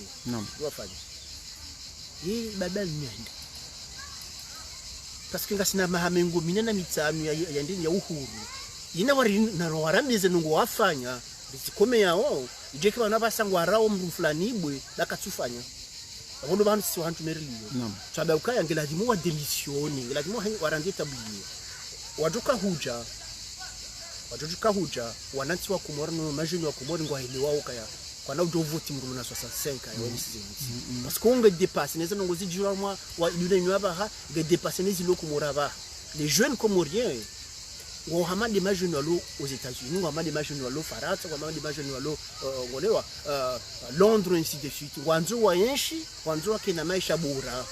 wafanye hii babal nyanda parce que ngasina mahamengo minena mitanu ya ndini ya uhuru ina wari na warameze nungu wafanya bizikome yao ijeke bana basangwa rawo mndu fulani ibwe lakatsufanya abondo bantu si wantu meriliyo chaba ukaya ngelazimu wa delicioni ngelazimu warandi tabliye waduka huja wananti wa kumorno majini wa kumori ngwa ile wao kaya kwa na udovoti mndu na 65 ya wisi parce qu'on veut dépasser les gens ngozi jura moi wa ile nyaba ha veut dépasser les îlots komoraba les jeunes comoriens ngo hama de majini walo aux États-Unis ngo hama de majini walo Faransa ngo hama de majini walo ngolewa Londres ainsi de suite wanzo wa yenshi wanzo wa kina maisha bora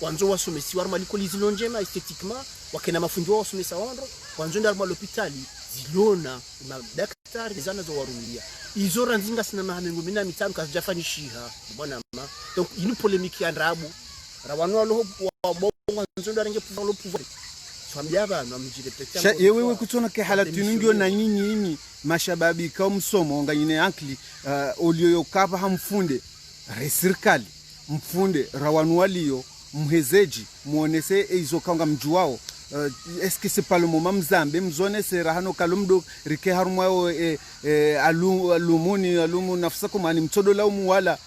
wanzo wa somesi warma likoli zilonjema esthétiquement wakena mafunzo wa somesa wandro wanzo ndarma l'hôpitali zilona madaktari zana zo warumilia izo ranzinga sina mahamengo mina mitano kazijafanishiha bwana ma donc une polémique ya ndabu rawanu walo wa bongo wanzo ndaringe pouvoir famia bana mjirepeta yewewe kutona ke halatu ngio na nyinyi mashababi ka msomo nganyine ankli olio yokapa hamfunde serikali mfunde rawanu walio mhezeji muonese izo kanga mjuwao est-ce que c'est pas le moment mzambe mzone serahano kalumdo rike harumwa alumu nafsakum ani mtodo la umwala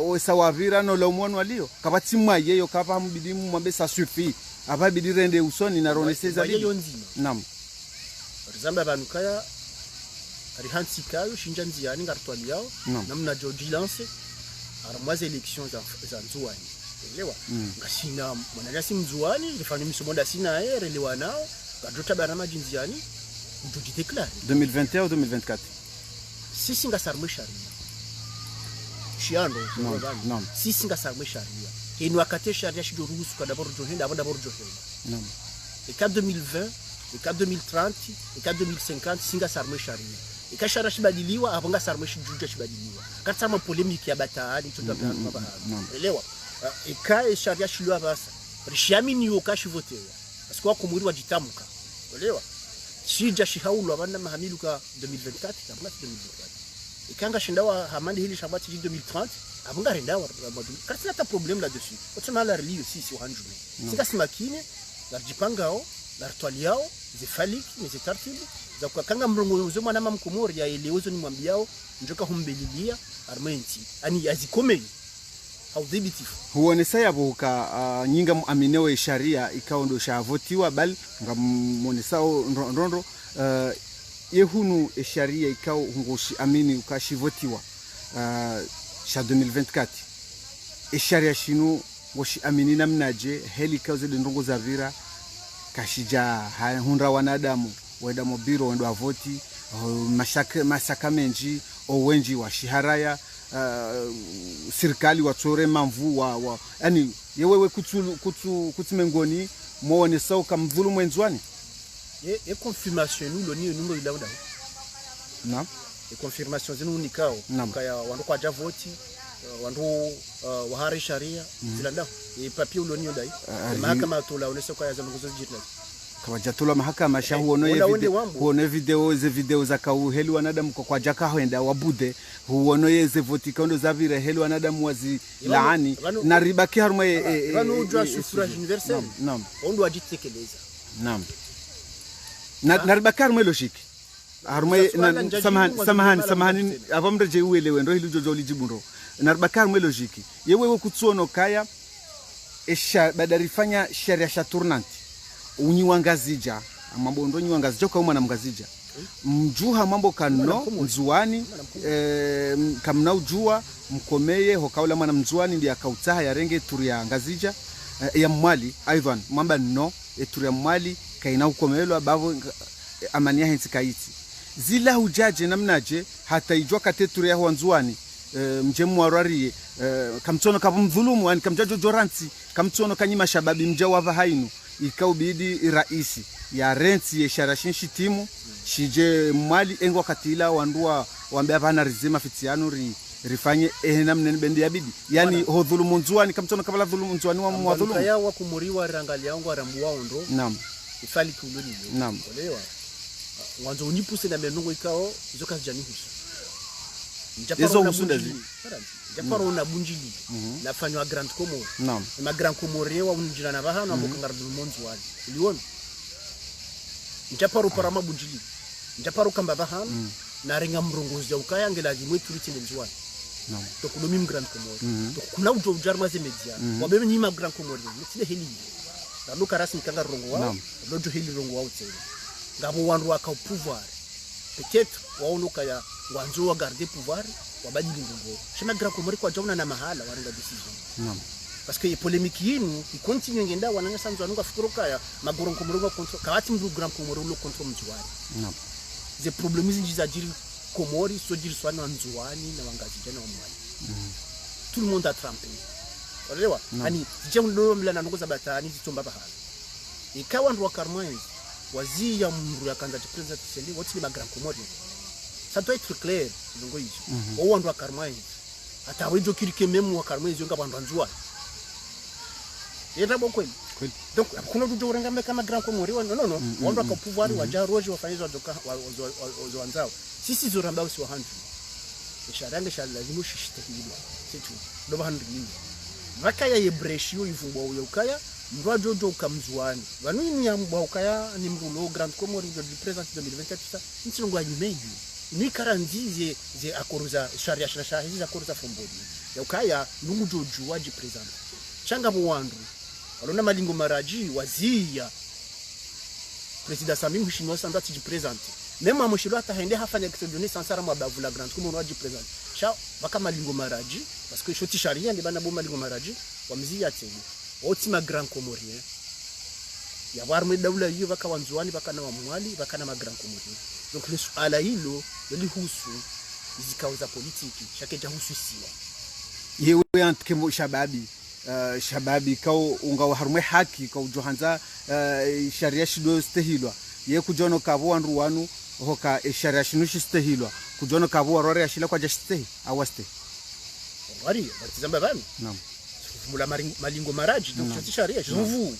osawavira no la umwano alio kabati mwaye yo kapa mbidi mwambe ça suffit aba bidi rende usoni na ronese za nam rizamba banukaya rihansikayo shinjanziani ngartwali yao namna jodilance aramaze election za nzuani elewa ngashina mwana si mzuani rifanye misomonda sina relewa nao gadota bana majinziani utuji déclare 2021 ou 2024 sisi ngasarmwe sharia shiando non sisi ngasarmwe sharia ino akate sharia shidoruhusu kwa d'abord johenda avant d'abord johenda non et cap 2020 et cap 2030 et cap 2050 singa sarmwe sharia ikashara shibadiliwa abonga sarmwe shijuja shibadiliwa katsama polemique ya bataani tutapana mabahari elewa ikae sharia shilwa basa rishamini yokashi votewa parce que wakumuri wajitamuka elewa shija shihaulu abana mahamiluka 2024 abana 2024 ikanga shindawa hamandi hili shabati 2030 abonga rendawa katsina ta problème là dessus otema la relio sisi uhanjume sika simakine la jipangao la ritualiao zifaliki mezitartibu za kukanga mrongozo mwana mamkomori ya eleozo ni mwambiao njoka humbelilia armenti ani azikomei haudhibitifu huonesa yabuka nyinga muaminewe sharia ikawa ndo shavotiwa bali ngamonesao ndondo yehunu sharia ikawa ngoshi amini ukashivotiwa sha 2024 sharia shinu ngoshi amini namnaje heli kauze ndongo za vira kashija hundra wanadamu wenda mobiro wendo avoti masaka menji owenji wa shiharaya serikali watore mamvu wa yani yewewe kutumengoni muone sao kamdhulu mwenzwani e confirmation nous loni nungo ilauda na e confirmation zinu nikao kaya wandu kwa javoti wandu wahari sharia zilanda e papier loni ndai mahakama tola oneso kwa zamngozo jitla kwa jatula mahakama huone video za kauheli wanadamu kwa jaka hoenda wabude huono yeze voti kondo za vire heli wanadamu wazi laani na ribaki harumwe rano ujwa suffrage universel naam ondo ajitekeleza naam na ribaki harumwe logique harumwe samahani avamreje uelewe ndo hili jojo lijibundo na ribaki harumwe logique yewewe kutsono kaya esha badarifanya sharia sha tournante unyiwangazija mambo nyiwangazija kwa mwana mngazija mjuha mambo kano mzuani kamna ujua mkomeye hokaula mwana mzuani ndiye akautaha ya renge turia ngazija ya mwali aivan mamba no turia mwali kaina ukomelo abavo amania hensi kaiti zila hujaje namnaje hata ijwa kate turia ho nzuani mjemu warariye kamtsono kapumdhulumu yani kamjajo joranti kamtsono kanyima shababi mjawa hainu ikaubidi raisi ya renti ya sharashinshi timu shije mwali engo katila wandua wambea vana rizima fitiano rifanye namne bendi ya bidi yani ho dhulumu nzuani kamtono kabala dhulumu nzuani wa mwadhulumu kaya wa kumuriwa rangali yangu arambuwa ondo naam ifali kuluni naam olewa wanzo unipuse na menungo ikao zoka zijani husu Yezo usundazi japaro na bunjili nafanywa Grand Comore naam ma Grand Comore wa unjira na bahana ambokangara dhulumonzi wali uliona japaro para mabunjili japaro kamba bahana na renga mrongozi ya ukaya ngelazimwe tulitinde nzwani naam to kunomi Grand Comore to kuna ujo ujarma ze media wabebe nyima Grand Comore mtile heli ndalo karasi nkanga rongo wao lojo heli rongo wao tsele ngabo wandu waka pouvoir peut-être waonuka ya wanzo wa garder pouvoir wabadili ndongo shema Grand Comore kwa jauna na mahala warenga decision naam parce que polémique yinu i continue ngenda wananga sanzo anuka fukuroka ya magoro Comore ngo control kawati mdu Grand Comore lo control mjuani naam ze problèmes njizajiri Comore sojiri swana nzuani na wangazi jana wa mwali tout le monde a trempé olewa ani jemu ndo mlana ngoza batani zitomba bahala ikawa ndo wakarmwenzi wazi ya mru ya kanda president Tshisekedi woti ma Grand Comore ça doit être clair ndongo hizo o wandu wakarmwenzi ata wejo kirike memu wakarmwenzi nga bandu anzua yenda bokweli donc kuna dujo urangame kama Grand Comore no wandu waka pouvoir waja roje wafanyizwa doka wanzao sisi zoramba si wa handu isharange lazima ushishite hilo c'est tout ndo bahandu nini vakaya yebreshio ivungwa uyo ukaya mrwa jojo kamzuani vanu ni ambwa ukaya ni mrulo Grand Comore de présent 2024 ça nsilongwa nyumeju ni karandize ze akoruza sharia shahizi za koruza fombodi ya ukaya lungu jojo waji present changa muwandu alona malingo maraji wazia president Sami Mhishimiwa sanda tiji present même amoshilo atahende hafanya kitondoni sansara mwabavula Grand Comore waji present cha baka malingo maraji parce que shoti sharia ndi bana bo malingo maraji wamzia teni otima Grand Comorien ya warme daula hiyo baka wanzuani baka na wamwali baka na Grand Comorien donc le suala hilo lihusu zikauza politiki shakeja husu siwa yewe antke shababi shababi kao unga harumwe haki kao johanza sharia shido stehilwa ye kujono kabo wanru wanu hoka sharia shinu stehilwa kujono kabo warore ashila kwa jashte awaste wari batizamba bami naam mula malingo maraji donc sharia juvu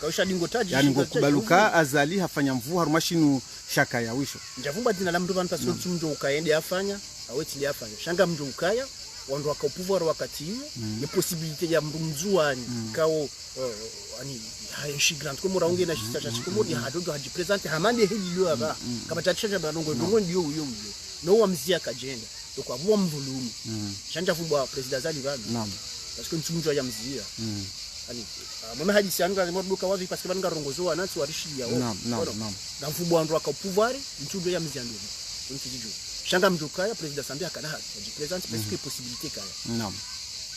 kausha lingo taji yani ngokubaluka azali hafanya mvu harumashinu shaka ya wisho njavumba dina la mndu vanta so tumjo ukaende afanya aweti ndi afanya shanga mjo ukaya wandu wakaupuvoir wakati hiyo ni possibilité ya mndu mzuani kao ani haishi Grand Comore unge na shita cha Comore ya hadodo haji present hamande hili lio aba kama tachacha banongo ndongo ndio huyo no wamzia kajenda donc abo mvulumu shanja fubwa president Zali bana naam parce que ntumjo ya mzia ani mama haji sianga mwaduka wazi parce que banga rongozo anati warishi ya naam na mfubwa wandu wakaupuvoir ntumjo ya mzia ndio ntijijo shanga mjukaya president Sambia kana haji present parce que possibilité kaya naam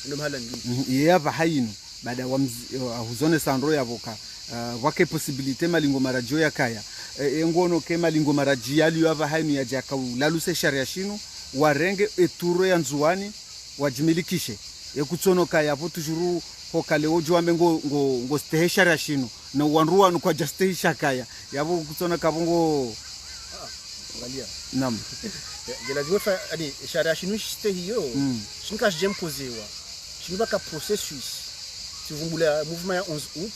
ndio mahala ndio yava hayino baada huzone sandro yavoka wake possibilité malingo marajo ya kaya ngono ke malingo maraji yali yava hayino ya jaka laluse sharia shinu warenge eturo ya nzuani wajimilikishe ekutsono kaya vo tujuru hokale ojwa ngo stehe sharia shinu na wanruwa no kwa justice shakaya yavo kutsona kabongo angalia naam jela ziwefa ani sharia shinu shite hiyo shinka jem kozewa shinuba ka processus tuvumbula mouvement ya 11 août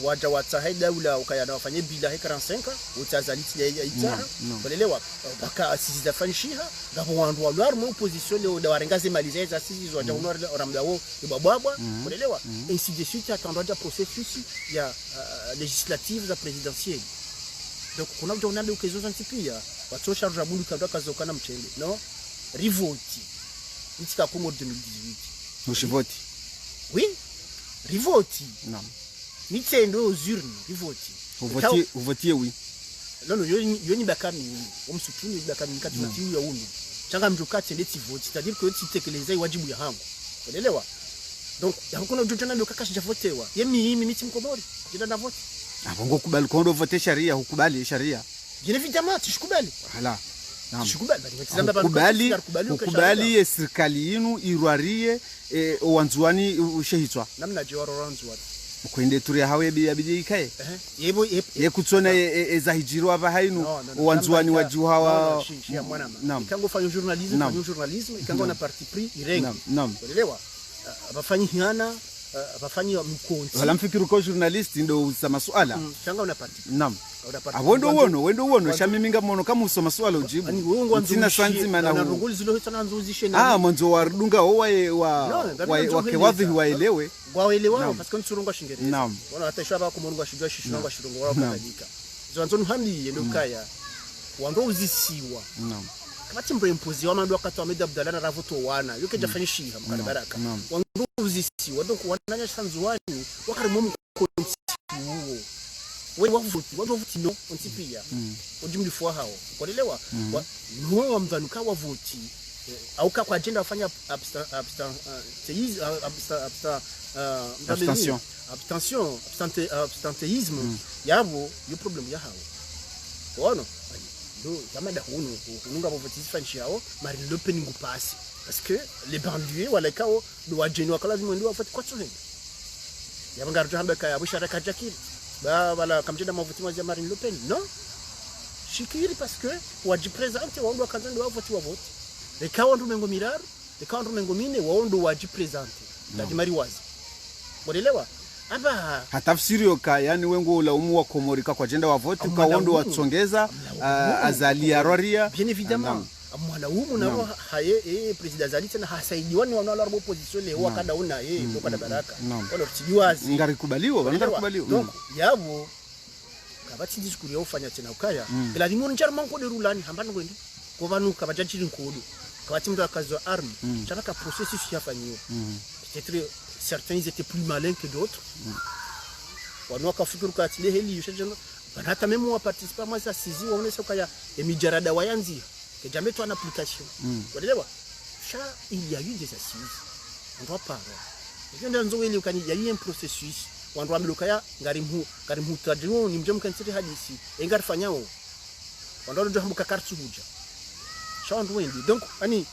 waja watsahaida ula ukayana wafanye bila he 45 utazaliti ya itara kolelewa baka asisi fanishiha ngabo wandu walwar mu opposition le da warengaze malize za asisi zo jaunor ramdawo ibababwa kolelewa ainsi de suite attendant processus ya législative za présidentielle donc kuna mjona le occasion zantipia watso charge abulu kabla kazokana mchende no rivoti itika Comore 2018 mushivoti oui rivoti naam nitendo aux urnes rivoti uvotie oui non yoni bakami umsutuni bakami kati mati ya unu changa mjukati ndeti vote c'est-à-dire que titekeleza wajibu ya hangu unaelewa donc yakuna ujojana ndio kakashi javotewa yemi miti mkomori jina na vote abongo kubali kondo vote sharia hukubali sharia bien évidemment tishikubali hala naam kubali serikali yinu irwarie wanzuani ushehitswa namna jewaro ranzuani kwende turi hawe biyabije ikaye yebo kutsona ezahijiro aba hainu wanzuani wajuha wa naam ikango fanya journalisme ikango na parti pris irenga naam unaelewa abafanyi hiana abafanyi mkonti wala mfikiru ko journalist ndo usama swala changa una parti naam abondo wono shamiminga mono kama usoma swala ujibu tina sanzi mana runguli zilo hitana nzuzishe na mwanzo warudunga wake wavi waelewe waelewa parce que nsurunga shingere naam wana hata shaba ko mungu ashujwa shishunga shirunga wala kadalika zonzo nhambi yendo kaya wando uzisiwa naam kama timbo impozi wa mandu wakati wa Ahmed Abdallah na Ravuto wana yuke jafanishiha mkana baraka wando uzisiwa donc wananya shanzuani wakari mumu konti huo wewe wavuti no ontipia ujumli fwa hao kuelewa nuo wa mzanuka wavuti au kwa agenda wafanya abstentéisme yabo yo problem ya hao ono do kama da hunu kununga wavuti fanshi hao Marine Le Pen ngupasi parce que les banlieues wala kao do wajeni wakala zimwendo wafati kwa tsohenda yabanga rutamba kaya bushara kajakiri bala kamjenda mavuti wa Marine Le Pen non shikiri parce que waji présenter wando wakanzando wavuti wa vote le kawandu mengo miraru le kawandu mengo mine wando waji présenter ndadi mariwazi bodelewa aba hatafsiri yoka yani wengo la umu wa Komorika kwa jenda wa vote kwa wando watsongeza azali ya roria bien évidemment amwana humu na haye president Zali tena hasaidiwani wanalo arbo opposition le wakada una kwa baraka wala tijiwazi ngarikubaliwa bangarikubaliwa donc yabo kabati diskuri yo fanya tena ukaya ila limoni jarma ko de rulani hambana ngwendi ko banu kabajaji nkodo kabati mtu akazo arme chaka processus yafanyiwa peut-être certains ils étaient plus malins que d'autres wanwa kafikuru katile heli yushaje hata meme wa participer moi ça saisie waonesa kaya emijarada wayanzi que jamais toi en application unaelewa ça il y a eu des assises on doit parler et ndio nzo ile ukani il y a eu un processus wandu amlokaya ngarimhu tadrio ni mjom kansiti hadisi engarfanyao wandu ndo hambuka kartu huja ça on wendi donc ani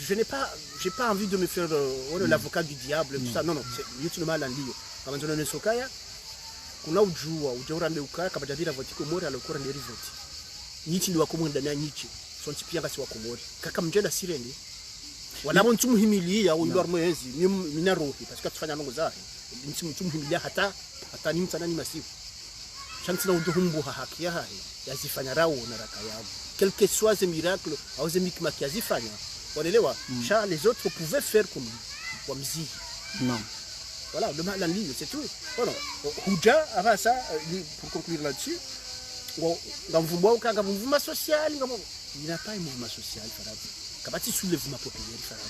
j'ai pas envie de me faire l'avocat du diable tout ça non c'est youtube mal ndio kama ndio ne sokaya kuna ujua ujaurande ukaya kabajadira votiko mori alokora nderi voti nyichi ndi wakomunda na nyichi sonti pia ngasi wakomori kaka mjenda sirendi wanabo ntumuhimilia undo armoyezi mina rohi parce que tufanya nongo zahe ntumuhimilia hata ni mtana ni masifu chansi na udohumbu haki ya hai yazifanya rao na raka yao quel que soit ce miracle au ce mikma yazifanya wanaelewa cha les autres pouvaient faire comme mzi non. Voilà, le mal en ligne, c'est tout. Voilà. Huja, avant ça, pour conclure là-dessus, dans le mouvement social, il n'y a pas un mouvement social, Farad. Kabati soulèvement populaire, Farad.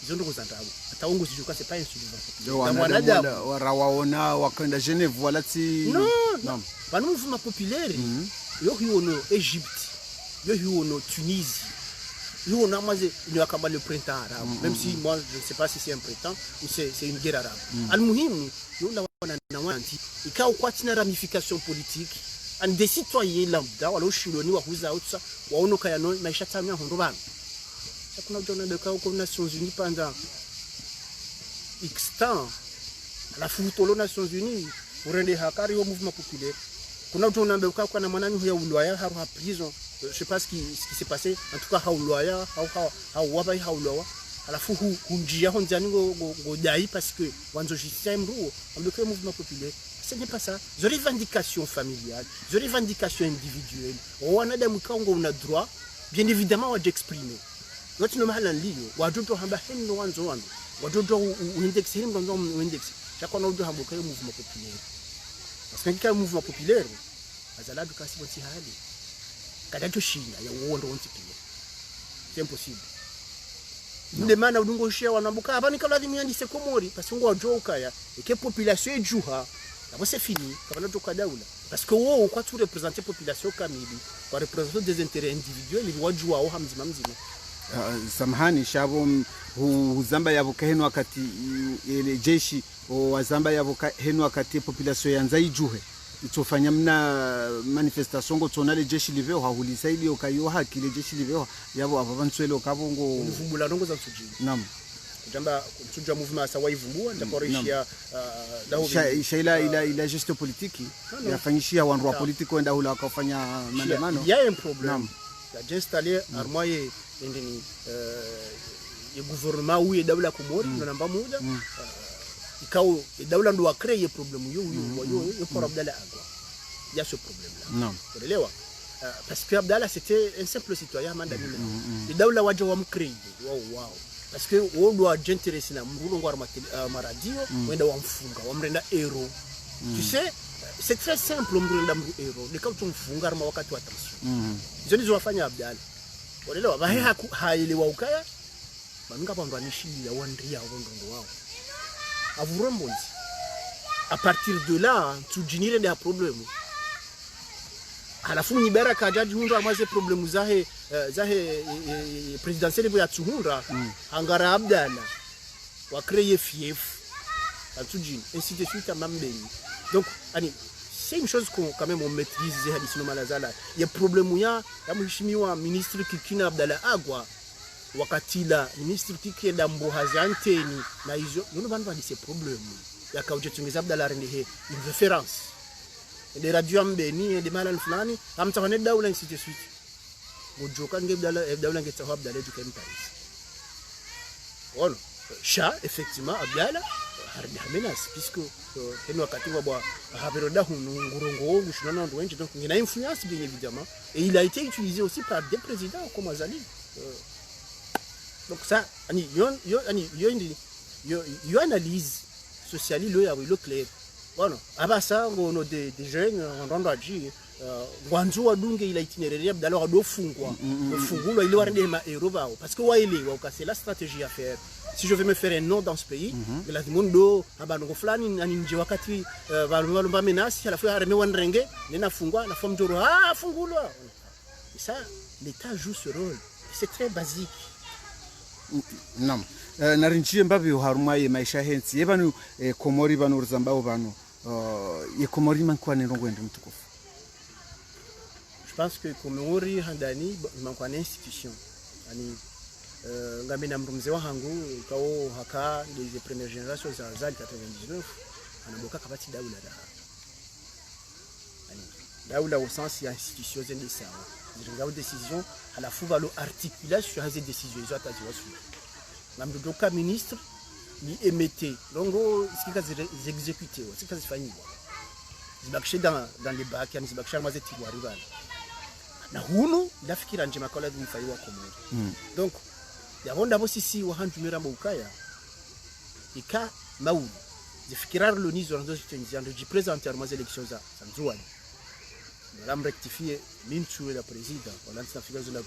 Ils ont des endroits. Ataongo Zijuka, c'est pas un soulèvement populaire. Warawaona, wakanda Genève, voilà si. Non. Pas un mouvement populaire. Il y a eu Égypte, il y a eu Tunisie. Nous, on a le printemps arabe, même si moi, je ne sais pas si c'est un printemps ou c'est une guerre arabe. Al-Muhim, nous, il y a une ramification politique. Un des citoyens lambda, ou Chiloni, ou Houza, ou tout ça, ou on a un mais Chatamia, Hondoban. Ça qu'on a donné le cas aux Nations Unies pendant X temps. À la foute aux Nations Unies, pour rendre Hakari au mouvement populaire. Qu'on a donné le cas qu'on a manani ou Loya, à prison. Je sais pas ce qui s'est passé en tout cas haulwaya wabai haulawa alafu hunjia honjani go dai parce que wanzo système ro le mouvement populaire ce n'est pas ça de revendication familiale de revendication individuelle on a des mkango on a droit bien évidemment d'exprimer notre mahala lio wadoto hamba henno wanzo wadoto index hinno ndo index chako na ndo hambo kwa mouvement populaire parce que quand mouvement populaire azala du kasi boti hali kadato shinda ya uondo wontipiye c'est impossible ndemana udungo shia wanabuka abani kala dimiandi se komori parce ngo ajoka ya et population ejuha d'abord c'est fini kabana to kadaula parce que wo kwa tu représenter population kamili kwa représenter des intérêts individuels ni wajua au hamzima mzima samahani shabo uzamba yavuka heno wakati ile jeshi wazamba yavuka heno wakati population yanza ijuhe itofanya mna manifestation ngo tsona le jeshi liveo hahulisa ile okayo haki le jeshi liveo yabo ababantswelo kabongo uvumbula nongo za tsujini naam jamba tsujwa mouvement sa waivumbua ndakorishia ila geste politique yafanyishia wandu wa politique wenda hula wakafanya maandamano il y a un problème ya installé armoye ndeni le gouvernement ou dawla komori namba moja ikao dawla ndo créer problème yo pour Abdallah Agwa il y a ce problème là non unaelewa parce que Abdallah c'était un simple citoyen mandamina et dawla waje wa mcréer wow parce que on doit s'intéresser na mrulo ngwa maradio wenda wamfunga wamrenda hero tu sais c'est très simple mrenda hero de quand on funga arma wakati wa tension hizo ndizo wafanya Abdallah unaelewa bahe haelewa ukaya baminga bantu anishia wandria wondongo wao avurombozi à partir de là tu génères des problèmes alafu ni baraka ajaji hundo amaze problème zahe présidentielle ya tuhunda angara Abdallah wa créer fief atujini ainsi de suite à Mambeni donc ani c'est une chose qu'on quand même on maîtrise hadisi no malazala il y a problème ya mheshimiwa ministre Kikina Abdallah Agwa wakati la ministre Kikenda Mbohazanteni na hizo ndio bantu bani ces problèmes yakauje tungeza Abdallah rende une référence des radio Mbeni des malal fulani amtakane dawla ainsi de suite ngojoka ngebdala dawla ngetaho Abdallah du Paris voilà cha effectivement Abdallah menace puisque heno wakati wa haberoda ngurongo ngushona ndo wenje donc il a influence bien évidemment et il a été utilisé aussi par des présidents comme Azali. Donc ça ani yo analyse sociale lo ya lo clair. Voilà, abasa ngono des jeunes ndondo aji ngwanzo wadunge ila itinéraire d'alors ado fungwa fungulo ile warende ma erovao parce que wa ile wa c'est la stratégie à faire. Si je veux me faire un nom dans ce pays, la monde abango fulani ani nje wakati balomba menace à la fois armé wanrenge nena fungwa na forme joro fungulo. Et ça l'état joue ce rôle. C'est très basique. Naam. Narinjie mbavyo harumaye maisha hensi yebanu komori banu ruzambao banu ye komori mankwa nrongo ende mtukufu. Je pense que komori handani mankwa institution ani ngambe na mrumze wa hangu kao haka les premières générations za Azali 99 anaboka kabati daula da ani daula au sens ya institution zende sawa zingao décision à la fois valo articulation sur ces décisions zo ataziwa suivre namdoka ministre ni émettait longo sikika exécuter sikika zifanyiwa zibakishe dans les bacs yani zibakisha mazeti wa rival na hunu ndafikira nje makola mfaiwa komori donc yabonda bo sisi wa hanjumira mbukaya ika maulu zifikira lonizo ndo zitenziando ji présenter aux élections za sanzuani madame rectifier minchu la président on a ça figure de la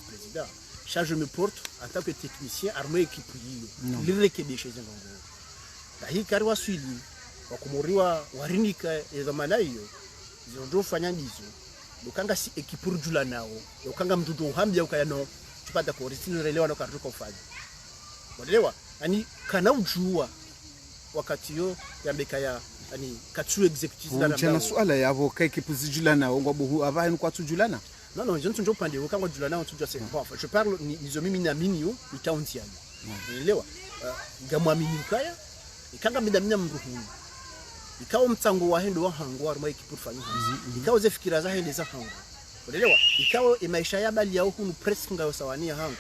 président ça je me porte en tant que technicien armé équipé lile kebishe zengo na hii karwa swili wakumuriwa warinika ezamana hiyo zindo fanya ndizo ukanga si ekipuru jula nao ukanga mdudu uhambia ukayano tupata ko risino relewa na kartuko fanya walewa ani kana ujua wakati yo yambeka ya ani katsu executive na mchana swala yavo kai kipuzi jula nao ngwabuhu abahe kwa tujulana. Non, je ne suis pas pandé. Quand on dit là, on dit c'est bon. Je parle ils ont mis na minio, ils tauntiano. Elewa. Gamwa minikaya. Ikanga midamina mruhuni. Ikawa mtango wa hendo wa hango wa rumai kipufanya. Ikawa zefikira za hende za hango. Elewa. Ikawa maisha ya bali yao hunu presque ngao sawania hango.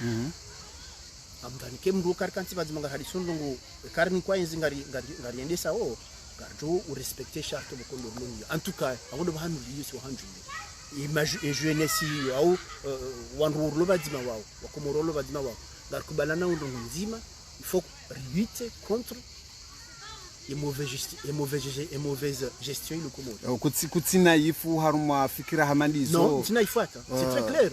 Amdani kemru karkanti bazimanga hadisundungu karni kwa enzi ngari endesa o. Garjo ou respecter charte bokondo longi. En tout cas, awodo bahanu liyo so hanjumbe. Et jeunesse au wanrolo badima wao wakomorolo badima wao garkubalana ndongo nzima il faut lutter contre les mauvaises gestion ile komoro kutsina yifu haruma fikira hamandizo non tina ifuata c'est très clair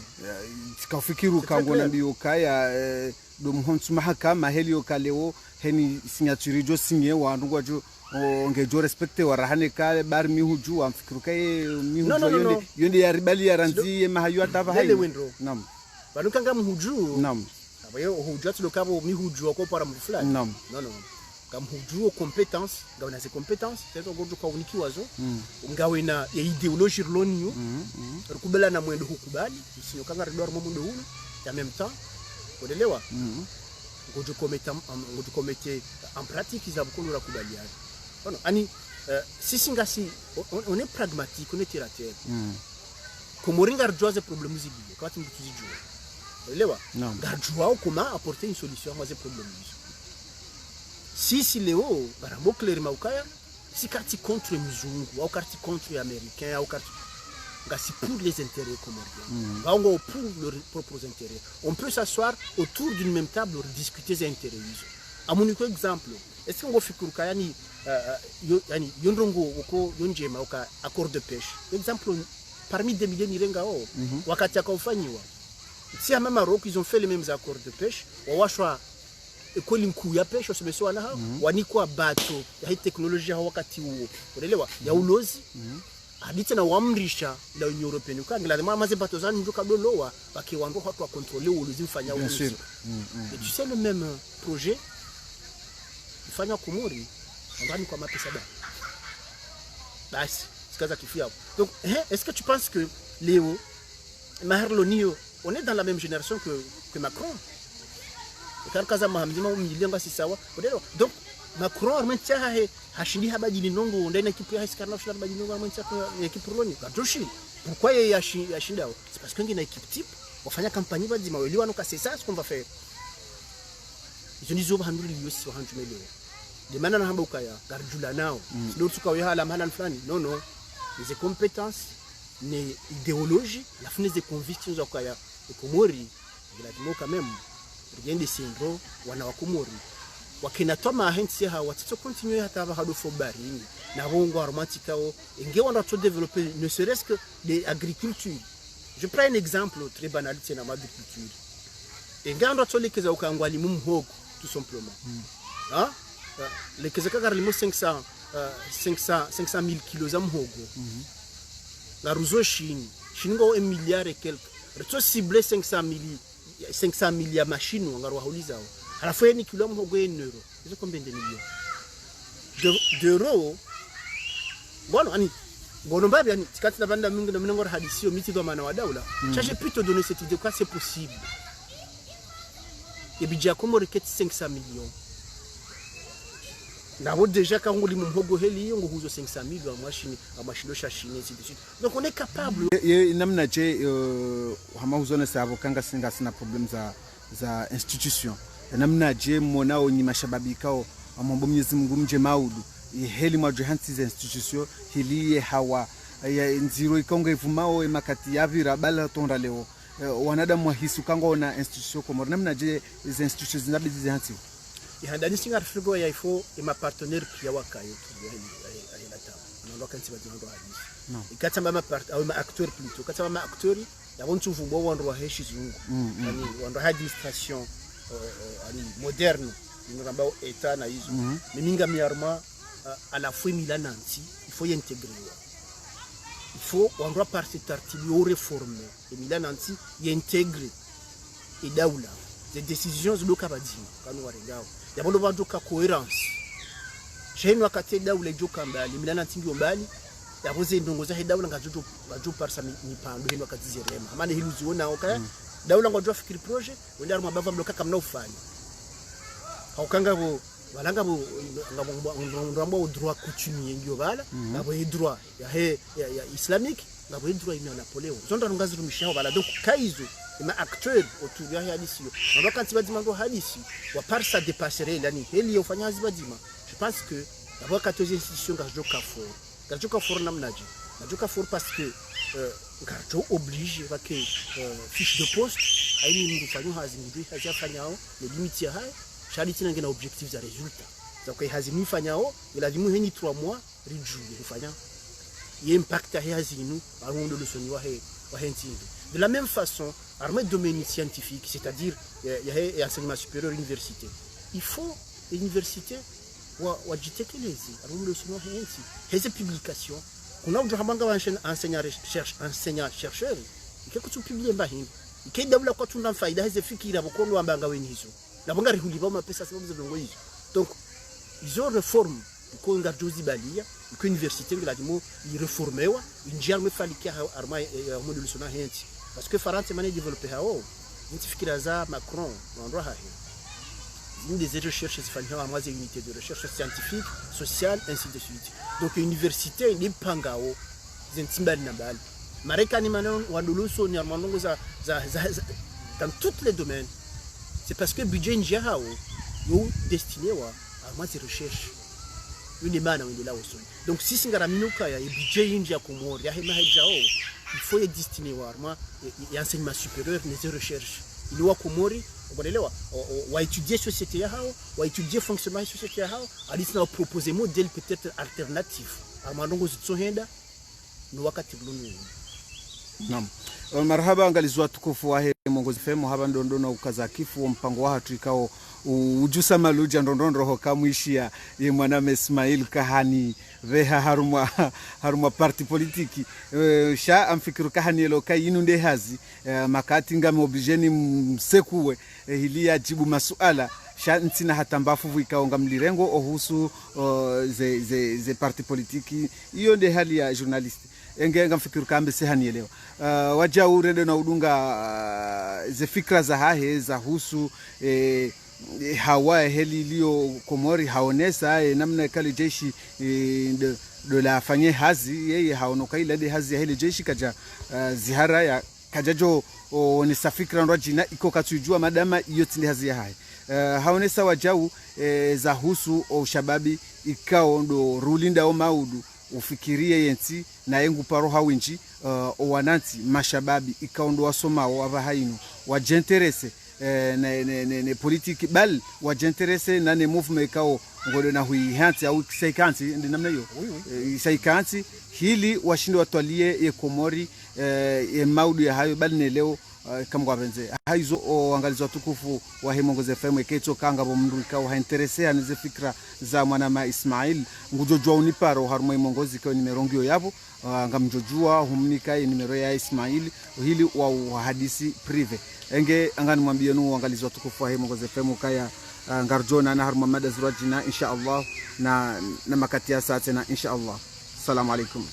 tikafikiru kango na biyo kaya do mhonsu mahakama helio kaleo heni signature jo signé wa ndungwajo ongejo respecte warahane kale bar mihuju amfikiru kaye mihuju yonde ya ribali ya ranzi mahayu atava hayi nam banukanga mhuju nam abayo huju atulokabo mihuju ko para mfulani nam non kam huju compétence ngawena ze compétence c'est ngojo kwa uniki wazo ngawena ya idéologie lonio rukubela na mwendo hukubali sinyo kanga ridor mundo huno ya même temps odelewa ngojo komete en pratique ils abukulu rakubaliana. Non, ani sisi ngasi on est pragmatique, on est terre à terre. Komoringa rjoa problème zibile quand mtu zijua. Elewa? Garjua comment apporter une solution à ces problèmes. Si leo barambo clair maukaya, si carte contre mzungu ou carte contre américain ou carte ngasi pour les intérêts comoriens. Bango pour leurs propres intérêts. On peut s'asseoir autour d'une même table pour discuter des intérêts. À mon exemple, est-ce qu'on va faire kayani yani yondrongo uko yonjema uka accord de pêche exemple parmi des milliers nirenga wakati akaufanywa si à Maroc ils ont fait les mêmes accords de pêche wawashwa ekoli mkuu ya pêche wasemeswa na hao wanikwa bato ya hii teknolojia wakati huo unaelewa ya ulozi hadite na wamrisha la Union Européenne ukangela mama ze bato zani ndoka dolowa bakiwango watu wa contrôler ulozi mfanya ulozi et tu sais le même projet ifanya Komori ngani kwa mapesa ba basi sikaza kifia. Donc est-ce que tu penses que Léo Maherlonio on est dans la même génération que Macron car kaza mahamzima umilianga si sawa donc Macron armentia hashindi habajini nongo ndena kipu ya skarna shila habajini nongo armentia équipe Pologne kadoshi pourquoi yashinda c'est parce qu'il y a une équipe type wafanya campagne bazima weliwa no c'est ça ce qu'on va faire ils ont dit zo handuli yosi wa hanjumelewa de mana na hamba ukaya garjula nao ndio tukawe hala mahala fulani non les compétences ni idéologie la fin des convictions za ukaya Komori lazima quand même rien de sindro wana wakomori wakina toma ahensi hawa tito continue hata ba hado fobari na bongo aromatikao ingewa ndo to développer ne serait-ce que de agriculture. Je prends un exemple très banal c'est na agriculture ingewa ndo to lekeza ukangwa limu mhogo tout simplement hein lekeza kagara limu 500 000 kilos za mhogo na ruzo chini ngo 1 milliard et quelque reto ciblé 500 000 ya machine wangarwa hauliza alafu ni kilo mhogo €1 hizo combien de millions d'euros bon ani bon mbabi ani tikati na banda mingi na mnengora hadisio miti do mana wa daula chaje plutôt donner cette idée quoi c'est possible et budget comme requête 500 millions na wo déjà quand on lit mhogo heli ngo huzo 500 000 wa machine shashine ainsi de suite donc on est capable namna je hama huzone sabo kanga singa sina problem za institution namna je monao ni mashababi kao amombo Mwenyezi Mungu mje maudu heli mwa johansi za institution hili hawa ya nziro ikonga ivumao makati ya vira bala tonda leo wanadamu wahisu kanga na institution Komoro namna je za institutions zinabizi zihansi ihandani singa frigo ya ifo ima partenaire pia wakayo la table ndo kanti badingo hadisi ikatamba ma acteur plutôt katamba ma acteur ya bontu vumbo wando wa heshi zungu yani wando administration ani moderne inamba état na hizo minga miarma à la fois milananti il faut y intégrer il faut on doit partir tartibio réformer et milananti y intégrer et daula des décisions zuluka badini kanu warengao yabondo banduka cohérence chenu wakati daula joka mbali milananti ndio mbali yaboze ndongo za daula ngajo parsa mipando hino wakati zirema amane hilu ziona okay daula ngojwa fikiri projet wenda aruma bava mloka kamna ufanya haukanga bo balanga bo ngabo au droit coutumier ndio bala ngabo droit ya islamique ngabo droit ina Napoleon zonda ngazi rumishao bala donc kaizo ma acteur autour ya hadisi ndo kanti badima ndo hadisi wa parsa de passerelle yani heli ufanya bazima je pense que d'abord 14 institutions gajoka for namnaji gajoka for parce que gajo oblige que fiche de poste aini mndu fanyo hazimudui hazafanyao le limite ya hai charity ngena objectifs za résultat donc hazimi fanyao ilazimu heni 3 mois rijui kufanya impact ya hazinu arundo lusoni wa henti de la même façon armée domaine scientifique c'est-à-dire il y a enseignement supérieur université il faut l'université wa jitekelezi arundo lusoni wa henti hizo publication kuna ujohabanga wa enseignant chercheur ikekutu publier mbahini ikidabula kwa tunda faida hizo fikira bokondo ambanga weni hizo na bonga rihuliba mapesa sababu za dongo hizo donc izo reforme ko ngajozi balia ko université de la dimo i reformewa injia mefalikia arma ya module sona henti parce que France mane développer hao ntifikira za Macron ndo hahi une des recherches zifanywa à moise unité de recherche scientifique sociale ainsi de suite donc université ni pangao zintimbali na bali Marekani manon waduluso ni armanongo za dans tous les domaines c'est parce que budget njia hao yo destiné wa à moise recherche une mana wende la oso donc si singara minuka ya budget njia Komoro ya hema hajao il faut y destiner wa arma et enseignement supérieur les recherches il wa Komori obelewa wa étudier société ya hao wa étudier fonctionnement société ya hao alisina wa proposer modèle peut-être alternatif armanongo zitsohenda no wakati bulungu. Naam. Marhaba angalizwa tukufu wa Mongozi FM haba ndondona ukazakifu wa mpango wa hatu ikao ujusa maluja ndondondo hoka mwishia ye mwaname Ismail Kahani veha harumwa parti politiki sha amfikiru Kahani eloka inunde hazi makati ngame obligeni msekuwe hilia jibu masuala sha ntina hatambafu vikaonga mlirengo ohusu ze parti politiki iyo nde hali ya journalist engenga mfikiru kambe sehanielewa waja urende na udunga ze fikra za hahe za husu hawa heli ilio Komori haonesa namna kale jeshi do la fanye hazi yeye haonoka ile hazi ya heli jeshi kaja zihara ya kajajo ni safikra ndo jina iko katujua madama iyo tindi hazia hai haonesa wajau za husu o shababi ikao ndo rulinda o maudu ufikirie yenti na yengu paro hawinji o wananti mashababi ikao ndo wasomao ava hainu wajenterese ne politiki bal wajenterese na ne movement ikao ngolo na hui hanti au saikanti ndi namna hiyo saikanti hili washindi watwalie ye Komori ye maudu ya hayo bali ne leo kama kwa benze haizo angalizo tukufu wa Hemongoze FM keto kanga bo mndu ikao hainteresea nize fikra za mwanama Ismail ngujojwa uniparo haruma Hemongozi kwa nimerongio yapo ngamjojua humnika nimero ya Ismail hili wa hadisi prive enge angani mwambie nu angalizo tukufu wa Hemongoze FM kaya ngarjona na haruma madazurajina insha Allah na makati ya saa tena insha Allah. Assalamu alaikum.